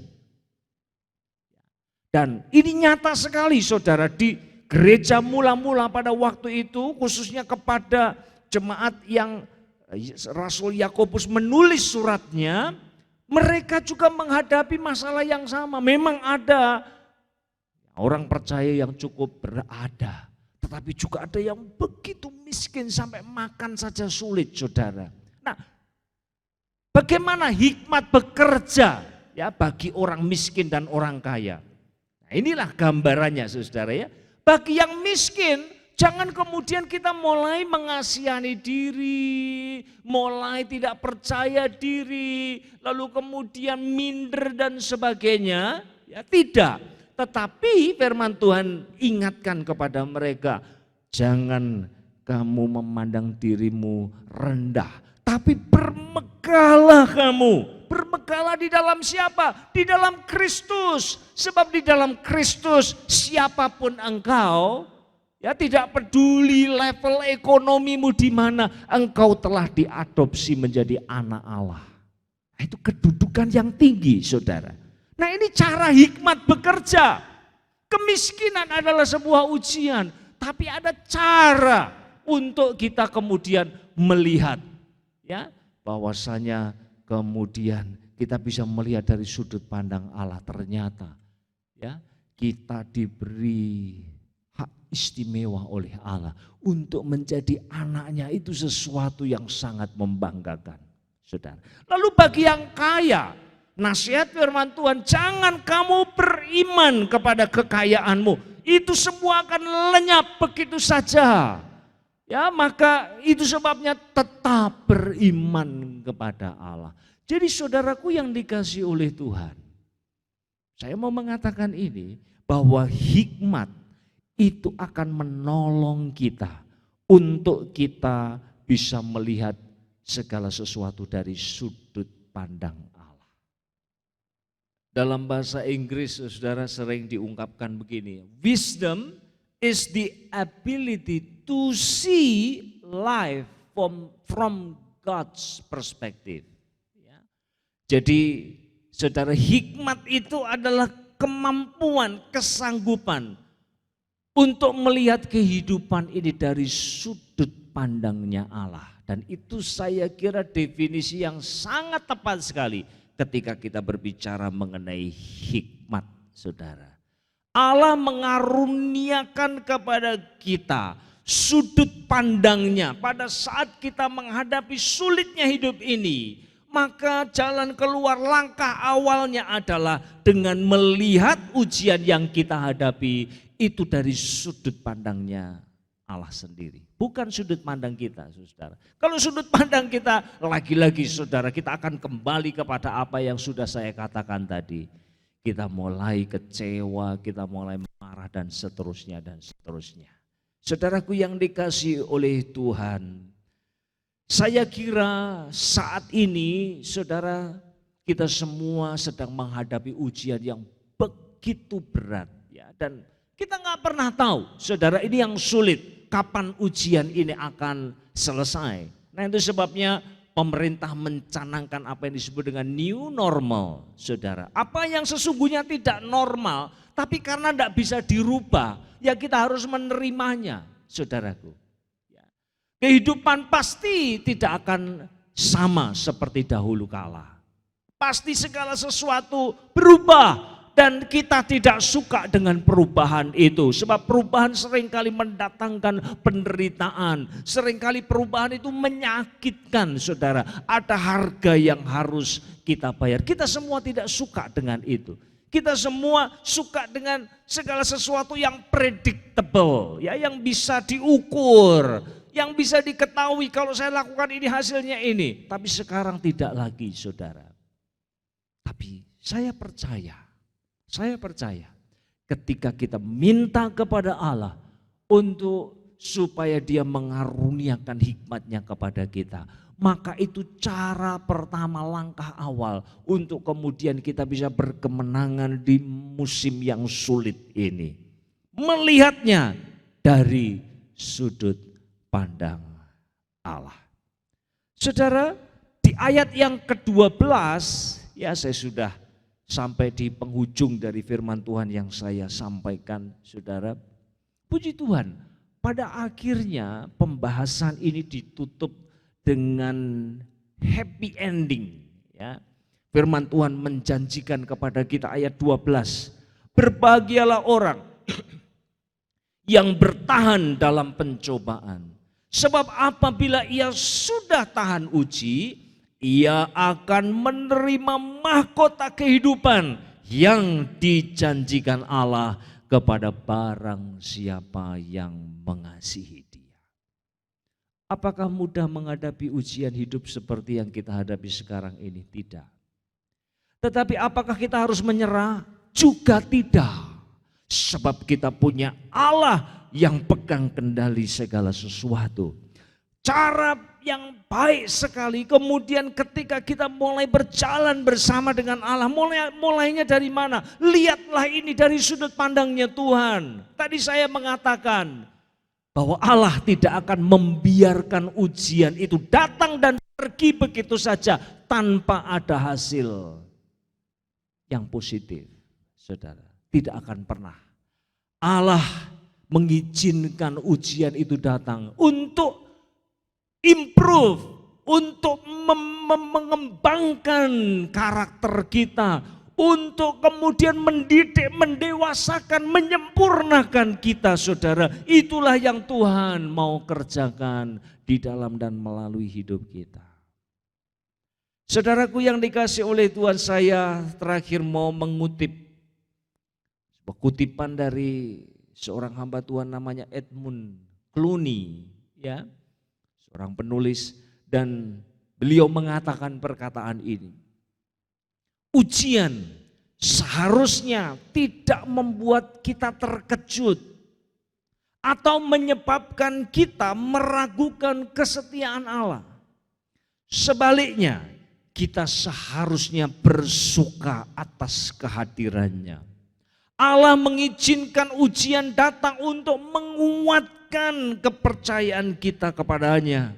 Dan ini nyata sekali saudara di gereja mula-mula pada waktu itu, khususnya kepada jemaat yang Rasul Yakobus menulis suratnya, mereka juga menghadapi masalah yang sama. Memang ada orang percaya yang cukup berada, tetapi juga ada yang begitu miskin sampai makan saja sulit saudara. Nah, bagaimana hikmat bekerja ya bagi orang miskin dan orang kaya? Nah, inilah gambarannya saudara ya. Bagi yang miskin, jangan kemudian kita mulai mengasihani diri, mulai tidak percaya diri, lalu kemudian minder dan sebagainya. Ya tidak, tetapi firman Tuhan ingatkan kepada mereka, jangan kamu memandang dirimu rendah. Tapi bermegahlah kamu. Bermegahlah di dalam siapa? Di dalam Kristus. Sebab di dalam Kristus siapapun engkau, ya tidak peduli level ekonomimu di mana, engkau telah diadopsi menjadi anak Allah. Nah, itu kedudukan yang tinggi saudara. Nah ini cara hikmat bekerja. Kemiskinan adalah sebuah ujian. Tapi ada cara untuk kita kemudian melihat. Ya, bahwasanya kemudian kita bisa melihat dari sudut pandang Allah ternyata ya kita diberi hak istimewa oleh Allah untuk menjadi anaknya, itu sesuatu yang sangat membanggakan, saudara. Lalu bagi yang kaya, nasihat firman Tuhan, jangan kamu beriman kepada kekayaanmu, itu semua akan lenyap begitu saja. Ya, maka itu sebabnya tetap beriman kepada Allah. Jadi saudaraku yang dikasihi oleh Tuhan, saya mau mengatakan ini, bahwa hikmat itu akan menolong kita untuk kita bisa melihat segala sesuatu dari sudut pandang Allah. Dalam bahasa Inggris, saudara, sering diungkapkan begini, wisdom is the ability to see life from God's perspective. Ya. Jadi saudara, hikmat itu adalah kemampuan, kesanggupan untuk melihat kehidupan ini dari sudut pandangnya Allah. Dan itu saya kira definisi yang sangat tepat sekali ketika kita berbicara mengenai hikmat, saudara. Allah mengaruniakan kepada kita sudut pandangnya pada saat kita menghadapi sulitnya hidup ini. Maka jalan keluar, langkah awalnya adalah dengan melihat ujian yang kita hadapi itu dari sudut pandangnya Allah sendiri. Bukan sudut pandang kita, saudara. Kalau sudut pandang kita, lagi-lagi saudara, kita akan kembali kepada apa yang sudah saya katakan tadi. Kita mulai kecewa, kita mulai marah dan seterusnya dan seterusnya. Saudaraku yang dikasihi oleh Tuhan, saya kira saat ini saudara, kita semua sedang menghadapi ujian yang begitu berat, ya. Dan kita nggak pernah tahu, saudara, ini yang sulit, kapan ujian ini akan selesai. Nah itu sebabnya pemerintah mencanangkan apa yang disebut dengan new normal, saudara. Apa yang sesungguhnya tidak normal, tapi karena tidak bisa dirubah, ya kita harus menerimanya, saudaraku. Kehidupan pasti tidak akan sama seperti dahulu kala. Pasti segala sesuatu berubah dan kita tidak suka dengan perubahan itu. Sebab perubahan seringkali mendatangkan penderitaan. Seringkali perubahan itu menyakitkan, saudara. Ada harga yang harus kita bayar. Kita semua tidak suka dengan itu. Kita semua suka dengan segala sesuatu yang predictable, ya, yang bisa diukur, yang bisa diketahui kalau saya lakukan ini hasilnya ini. Tapi sekarang tidak lagi, saudara. Tapi saya percaya ketika kita minta kepada Allah untuk supaya Dia mengaruniakan hikmatnya kepada kita, maka itu cara pertama, langkah awal untuk kemudian kita bisa berkemenangan di musim yang sulit ini. Melihatnya dari sudut pandang Allah. Saudara, di ayat yang ke-12, ya saya sudah sampai di penghujung dari firman Tuhan yang saya sampaikan, saudara. Puji Tuhan, pada akhirnya pembahasan ini ditutup dengan happy ending. Ya. Firman Tuhan menjanjikan kepada kita ayat 12, berbahagialah orang yang bertahan dalam pencobaan. Sebab apabila ia sudah tahan uji, ia akan menerima mahkota kehidupan yang dijanjikan Allah kepada barang siapa yang mengasihi Dia. Apakah mudah menghadapi ujian hidup seperti yang kita hadapi sekarang ini? Tidak. Tetapi apakah kita harus menyerah? Juga tidak. Sebab kita punya Allah yang pegang kendali segala sesuatu. Cara yang baik sekali, kemudian ketika kita mulai berjalan bersama dengan Allah, mulainya dari mana? Lihatlah ini dari sudut pandangnya Tuhan. Tadi saya mengatakan bahwa Allah tidak akan membiarkan ujian itu datang dan pergi begitu saja tanpa ada hasil yang positif, saudara. Tidak akan pernah. Allah mengizinkan ujian itu datang untuk improve, untuk mengembangkan karakter kita, untuk kemudian mendidik, mendewasakan, menyempurnakan kita, saudara. Itulah yang Tuhan mau kerjakan di dalam dan melalui hidup kita. Saudaraku yang dikasih oleh Tuhan, saya terakhir mau mengutip sebuah kutipan dari seorang hamba Tuhan namanya Edmund Clooney, ya, seorang penulis, dan beliau mengatakan perkataan ini. Ujian seharusnya tidak membuat kita terkejut atau menyebabkan kita meragukan kesetiaan Allah. Sebaliknya, kita seharusnya bersuka atas kehadirannya. Allah mengizinkan ujian datang untuk menguatkan kepercayaan kita kepadanya,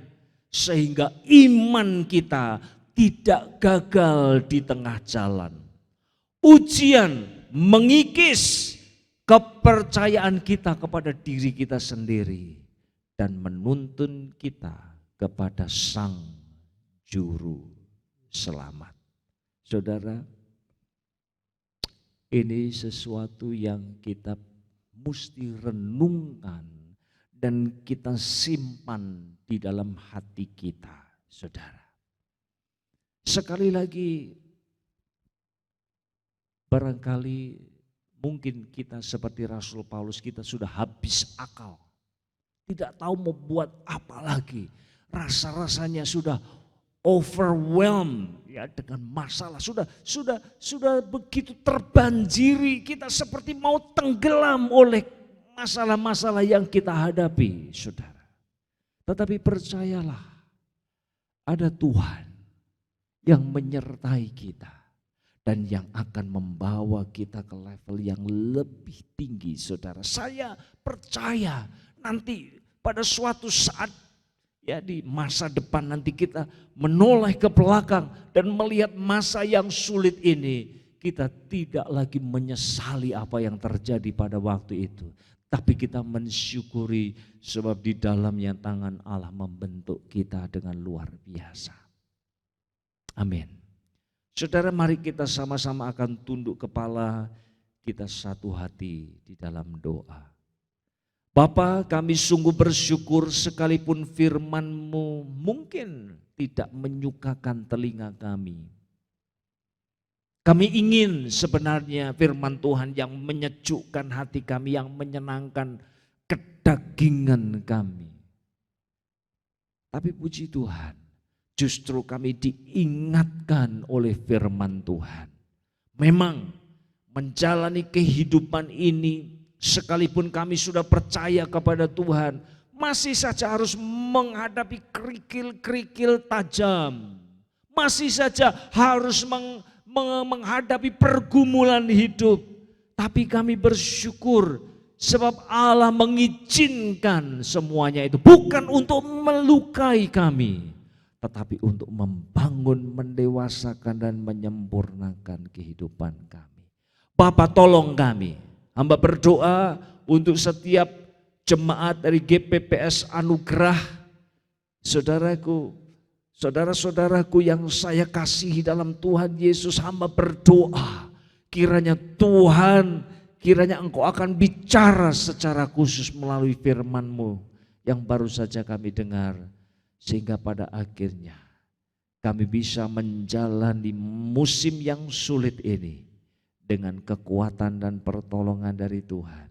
sehingga iman kita tidak gagal di tengah jalan. Ujian mengikis kepercayaan kita kepada diri kita sendiri dan menuntun kita kepada Sang Juru Selamat. Saudara, ini sesuatu yang kita mesti renungkan dan kita simpan di dalam hati kita, saudara. Sekali lagi, barangkali mungkin kita seperti Rasul Paulus, kita sudah habis akal. Tidak tahu mau buat apa lagi. Rasa-rasanya sudah overwhelmed ya dengan masalah. Sudah begitu terbanjiri, kita seperti mau tenggelam oleh masalah-masalah yang kita hadapi, saudara. Tetapi percayalah, ada Tuhan yang menyertai kita dan yang akan membawa kita ke level yang lebih tinggi, saudara. Saya percaya nanti pada suatu saat, ya di masa depan nanti kita menoleh ke belakang dan melihat masa yang sulit ini, kita tidak lagi menyesali apa yang terjadi pada waktu itu. Tapi kita mensyukuri sebab di dalamnya tangan Allah membentuk kita dengan luar biasa. Amin. Saudara, mari kita sama-sama akan tunduk kepala, kita satu hati di dalam doa. Bapa, kami sungguh bersyukur sekalipun firman-Mu mungkin tidak menyukakan telinga kami. Kami ingin sebenarnya firman Tuhan yang menyejukkan hati kami, yang menyenangkan kedagingan kami. Tapi puji Tuhan, justru kami diingatkan oleh firman Tuhan. Memang menjalani kehidupan ini, sekalipun kami sudah percaya kepada Tuhan, masih saja harus menghadapi kerikil-kerikil tajam. Masih saja harus menghadapi pergumulan hidup. Tapi kami bersyukur sebab Allah mengizinkan semuanya itu. Bukan untuk melukai kami, tetapi untuk membangun, mendewasakan dan menyempurnakan kehidupan kami. Bapa, tolong kami. Hamba berdoa untuk setiap jemaat dari GPPS Anugerah, saudaraku, saudara-saudaraku yang saya kasihi dalam Tuhan Yesus. Hamba berdoa kiranya Tuhan, kiranya Engkau akan bicara secara khusus melalui firman-Mu yang baru saja kami dengar, sehingga pada akhirnya kami bisa menjalani musim yang sulit ini dengan kekuatan dan pertolongan dari Tuhan.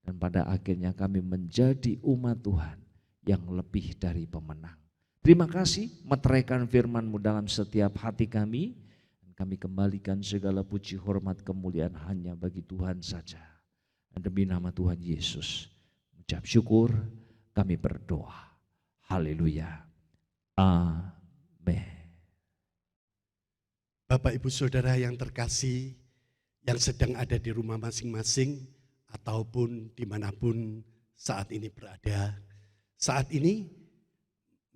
Dan pada akhirnya kami menjadi umat Tuhan yang lebih dari pemenang. Terima kasih, meteraikan firman-Mu dalam setiap hati kami. Dan kami kembalikan segala puji, hormat, kemuliaan hanya bagi Tuhan saja. Dan demi nama Tuhan Yesus, ucap syukur kami berdoa. Haleluya. Amin. Bapak Ibu Saudara yang terkasih, yang sedang ada di rumah masing-masing ataupun dimanapun saat ini berada. Saat ini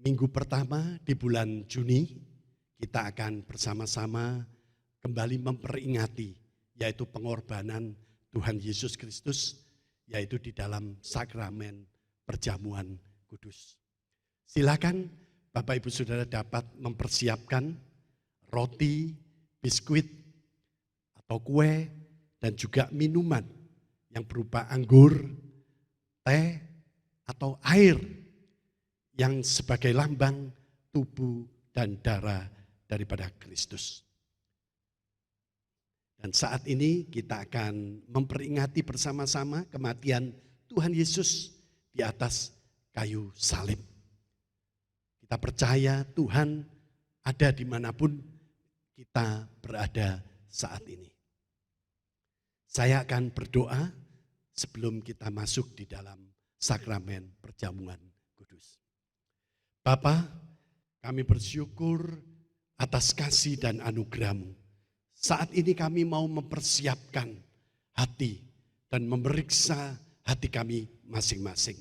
minggu pertama di bulan Juni, kita akan bersama-sama kembali memperingati, yaitu pengorbanan Tuhan Yesus Kristus, yaitu di dalam sakramen perjamuan kudus. Silakan Bapak Ibu Saudara dapat mempersiapkan roti, biskuit, atau kue, dan juga minuman yang berupa anggur, teh, atau air yang sebagai lambang tubuh dan darah daripada Kristus. Dan saat ini kita akan memperingati bersama-sama kematian Tuhan Yesus di atas kayu salib. Kita percaya Tuhan ada dimanapun kita berada saat ini. Saya akan berdoa sebelum kita masuk di dalam sakramen perjamuan kudus. Bapa, kami bersyukur atas kasih dan anugerah-Mu. Saat ini kami mau mempersiapkan hati dan memeriksa hati kami masing-masing.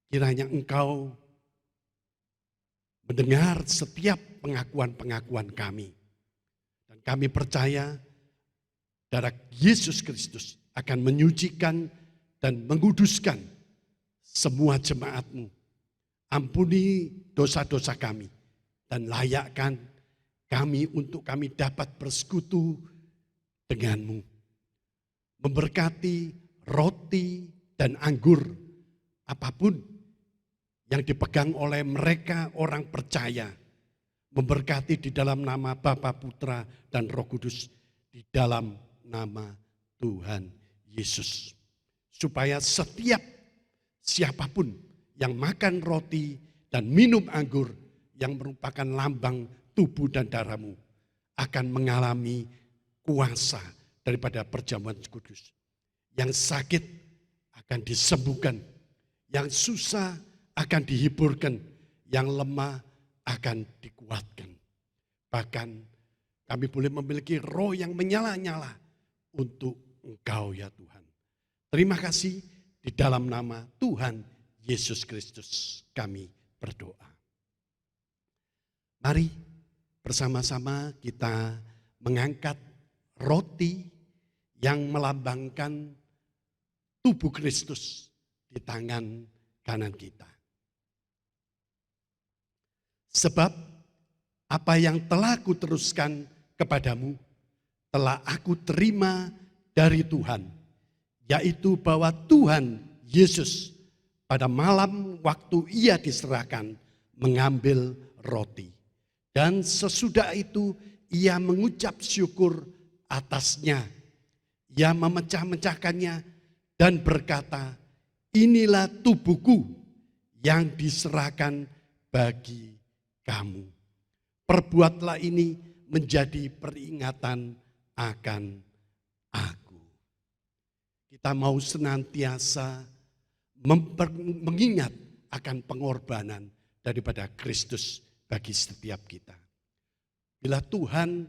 Kiranya Engkau mendengar setiap pengakuan-pengakuan kami. Dan kami percaya darah Yesus Kristus akan menyucikan dan menguduskan semua jemaat-Mu. Ampuni dosa-dosa kami dan layakkan kami untuk kami dapat bersekutu dengan-Mu. Memberkati roti dan anggur apapun yang dipegang oleh mereka orang percaya. Memberkati di dalam nama Bapa, Putra, dan Roh Kudus. Di dalam nama Tuhan Yesus. Supaya setiap siapapun yang makan roti dan minum anggur yang merupakan lambang tubuh dan darah-Mu akan mengalami kuasa daripada perjamuan kudus. Yang sakit akan disembuhkan. Yang susah akan dihiburkan, yang lemah akan dikuatkan. Bahkan kami boleh memiliki roh yang menyala-nyala untuk Engkau ya Tuhan. Terima kasih di dalam nama Tuhan Yesus Kristus kami berdoa. Mari bersama-sama kita mengangkat roti yang melambangkan tubuh Kristus di tangan kanan kita. Sebab apa yang telah kuteruskan kepadamu telah aku terima dari Tuhan, yaitu bahwa Tuhan Yesus pada malam waktu ia diserahkan mengambil roti. Dan sesudah itu ia mengucap syukur atasnya. Ia memecah-mecahkannya dan berkata, inilah tubuhku yang diserahkan bagi kamu. Perbuatlah ini menjadi peringatan akan aku. Kita mau senantiasa mengingat akan pengorbanan daripada Kristus bagi setiap kita. Bila Tuhan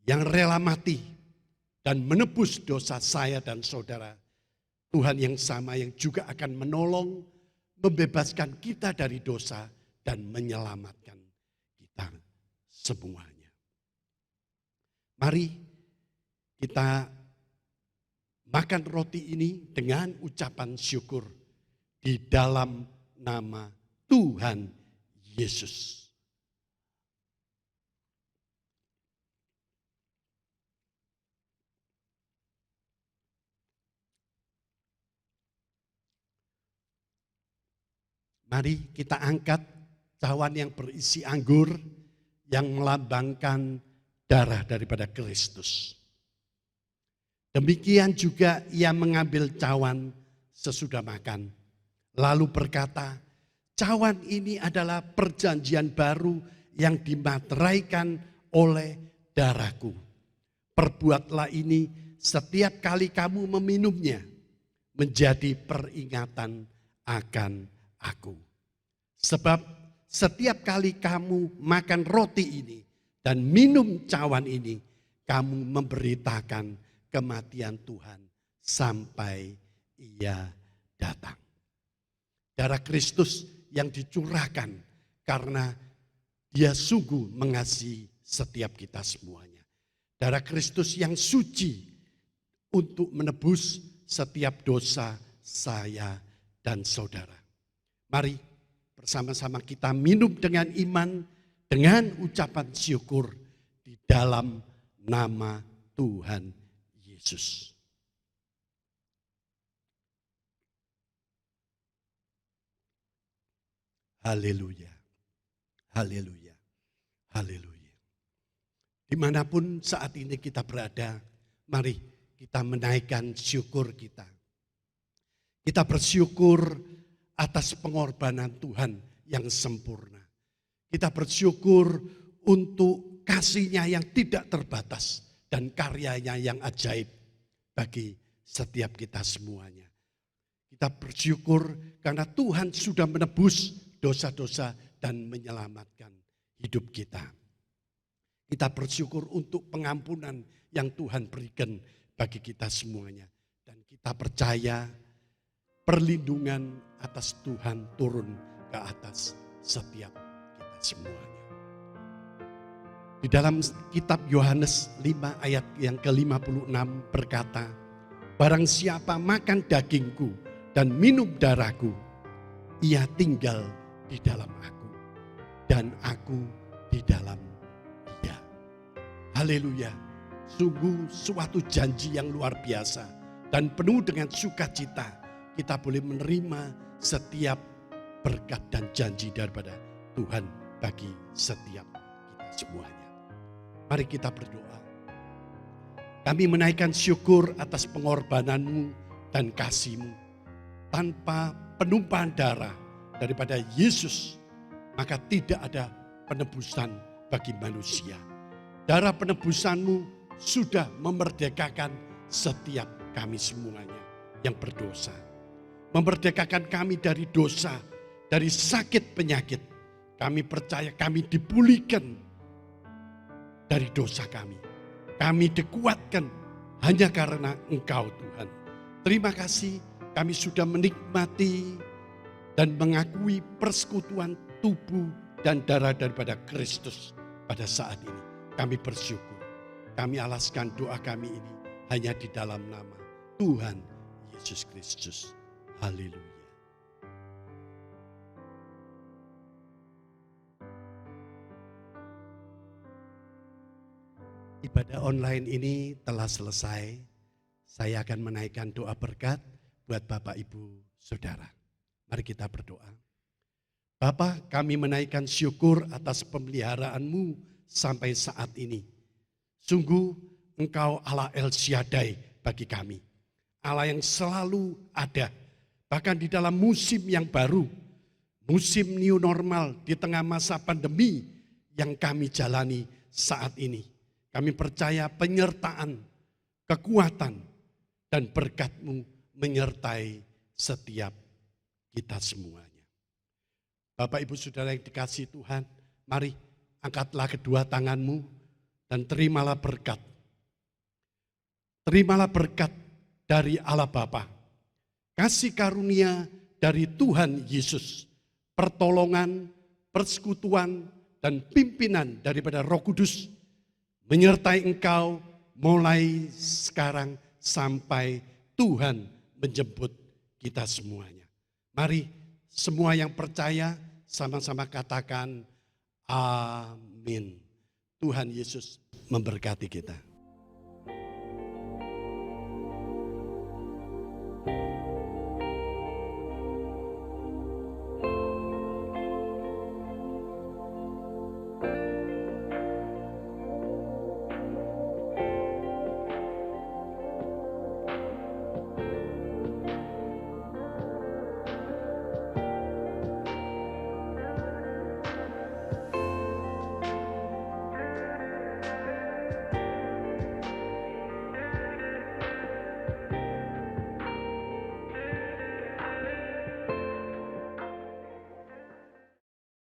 yang rela mati dan menebus dosa saya dan saudara, Tuhan yang sama yang juga akan menolong, membebaskan kita dari dosa dan menyelamatkan kita semuanya. Mari kita makan roti ini dengan ucapan syukur di dalam nama Tuhan Yesus. Mari kita angkat cawan yang berisi anggur yang melambangkan darah daripada Kristus. Demikian juga ia mengambil cawan sesudah makan. Lalu berkata, cawan ini adalah perjanjian baru yang dimateraikan oleh darahku. Perbuatlah ini setiap kali kamu meminumnya menjadi peringatan akan aku. Sebab setiap kali kamu makan roti ini dan minum cawan ini, kamu memberitakan kematian Tuhan sampai ia datang. Darah Kristus yang dicurahkan karena dia sungguh mengasihi setiap kita semuanya. Darah Kristus yang suci untuk menebus setiap dosa saya dan saudara. Mari bersama-sama kita minum dengan iman, dengan ucapan syukur di dalam nama Tuhan Yesus. Haleluya, haleluya, haleluya. Dimanapun saat ini kita berada, mari kita menaikkan syukur kita. Kita bersyukur atas pengorbanan Tuhan yang sempurna. Kita bersyukur untuk kasih-Nya yang tidak terbatas dan karya-Nya yang ajaib bagi setiap kita semuanya. Kita bersyukur karena Tuhan sudah menebus dosa-dosa dan menyelamatkan hidup kita. Kita bersyukur untuk pengampunan yang Tuhan berikan bagi kita semuanya. Dan kita percaya perlindungan atas Tuhan turun ke atas setiap kita semuanya. Di dalam kitab Yohanes 5 ayat yang ke-56 berkata, barang siapa makan dagingku dan minum darahku, ia tinggal di dalam aku dan aku di dalam dia. Haleluya. Sungguh suatu janji yang luar biasa dan penuh dengan sukacita. Kita boleh menerima setiap berkat dan janji daripada Tuhan bagi setiap kita semuanya. Mari kita berdoa. Kami menaikkan syukur atas pengorbanan-Mu dan kasih-Mu. Tanpa penumpahan darah daripada Yesus, maka tidak ada penebusan bagi manusia. Darah penebusan-Mu sudah memerdekakan setiap kami semuanya yang berdosa. Memerdekakan kami dari dosa, dari sakit penyakit. Kami percaya kami dipulihkan dari dosa kami. Kami dikuatkan hanya karena Engkau Tuhan. Terima kasih kami sudah menikmati dan mengakui persekutuan tubuh dan darah daripada Kristus pada saat ini. Kami bersyukur. Kami alaskan doa kami ini hanya di dalam nama Tuhan Yesus Kristus. Haleluya. Ibadah online ini telah selesai. Saya akan menaikkan doa berkat buat Bapak Ibu Saudara. Mari kita berdoa. Bapa, kami menaikkan syukur atas pemeliharaan-Mu sampai saat ini. Sungguh Engkau Allah El Shaddai bagi kami. Allah yang selalu ada. Bahkan di dalam musim yang baru. Musim new normal di tengah masa pandemi yang kami jalani saat ini. Kami percaya penyertaan, kekuatan, dan berkat-Mu menyertai setiap kita semuanya. Bapak Ibu Saudara yang dikasihi Tuhan, mari angkatlah kedua tangan-Mu dan terimalah berkat. Terimalah berkat dari Allah Bapa, kasih karunia dari Tuhan Yesus, pertolongan, persekutuan, dan pimpinan daripada Roh Kudus menyertai engkau mulai sekarang sampai Tuhan menjemput kita semuanya. Mari semua yang percaya sama-sama katakan amin. Tuhan Yesus memberkati kita.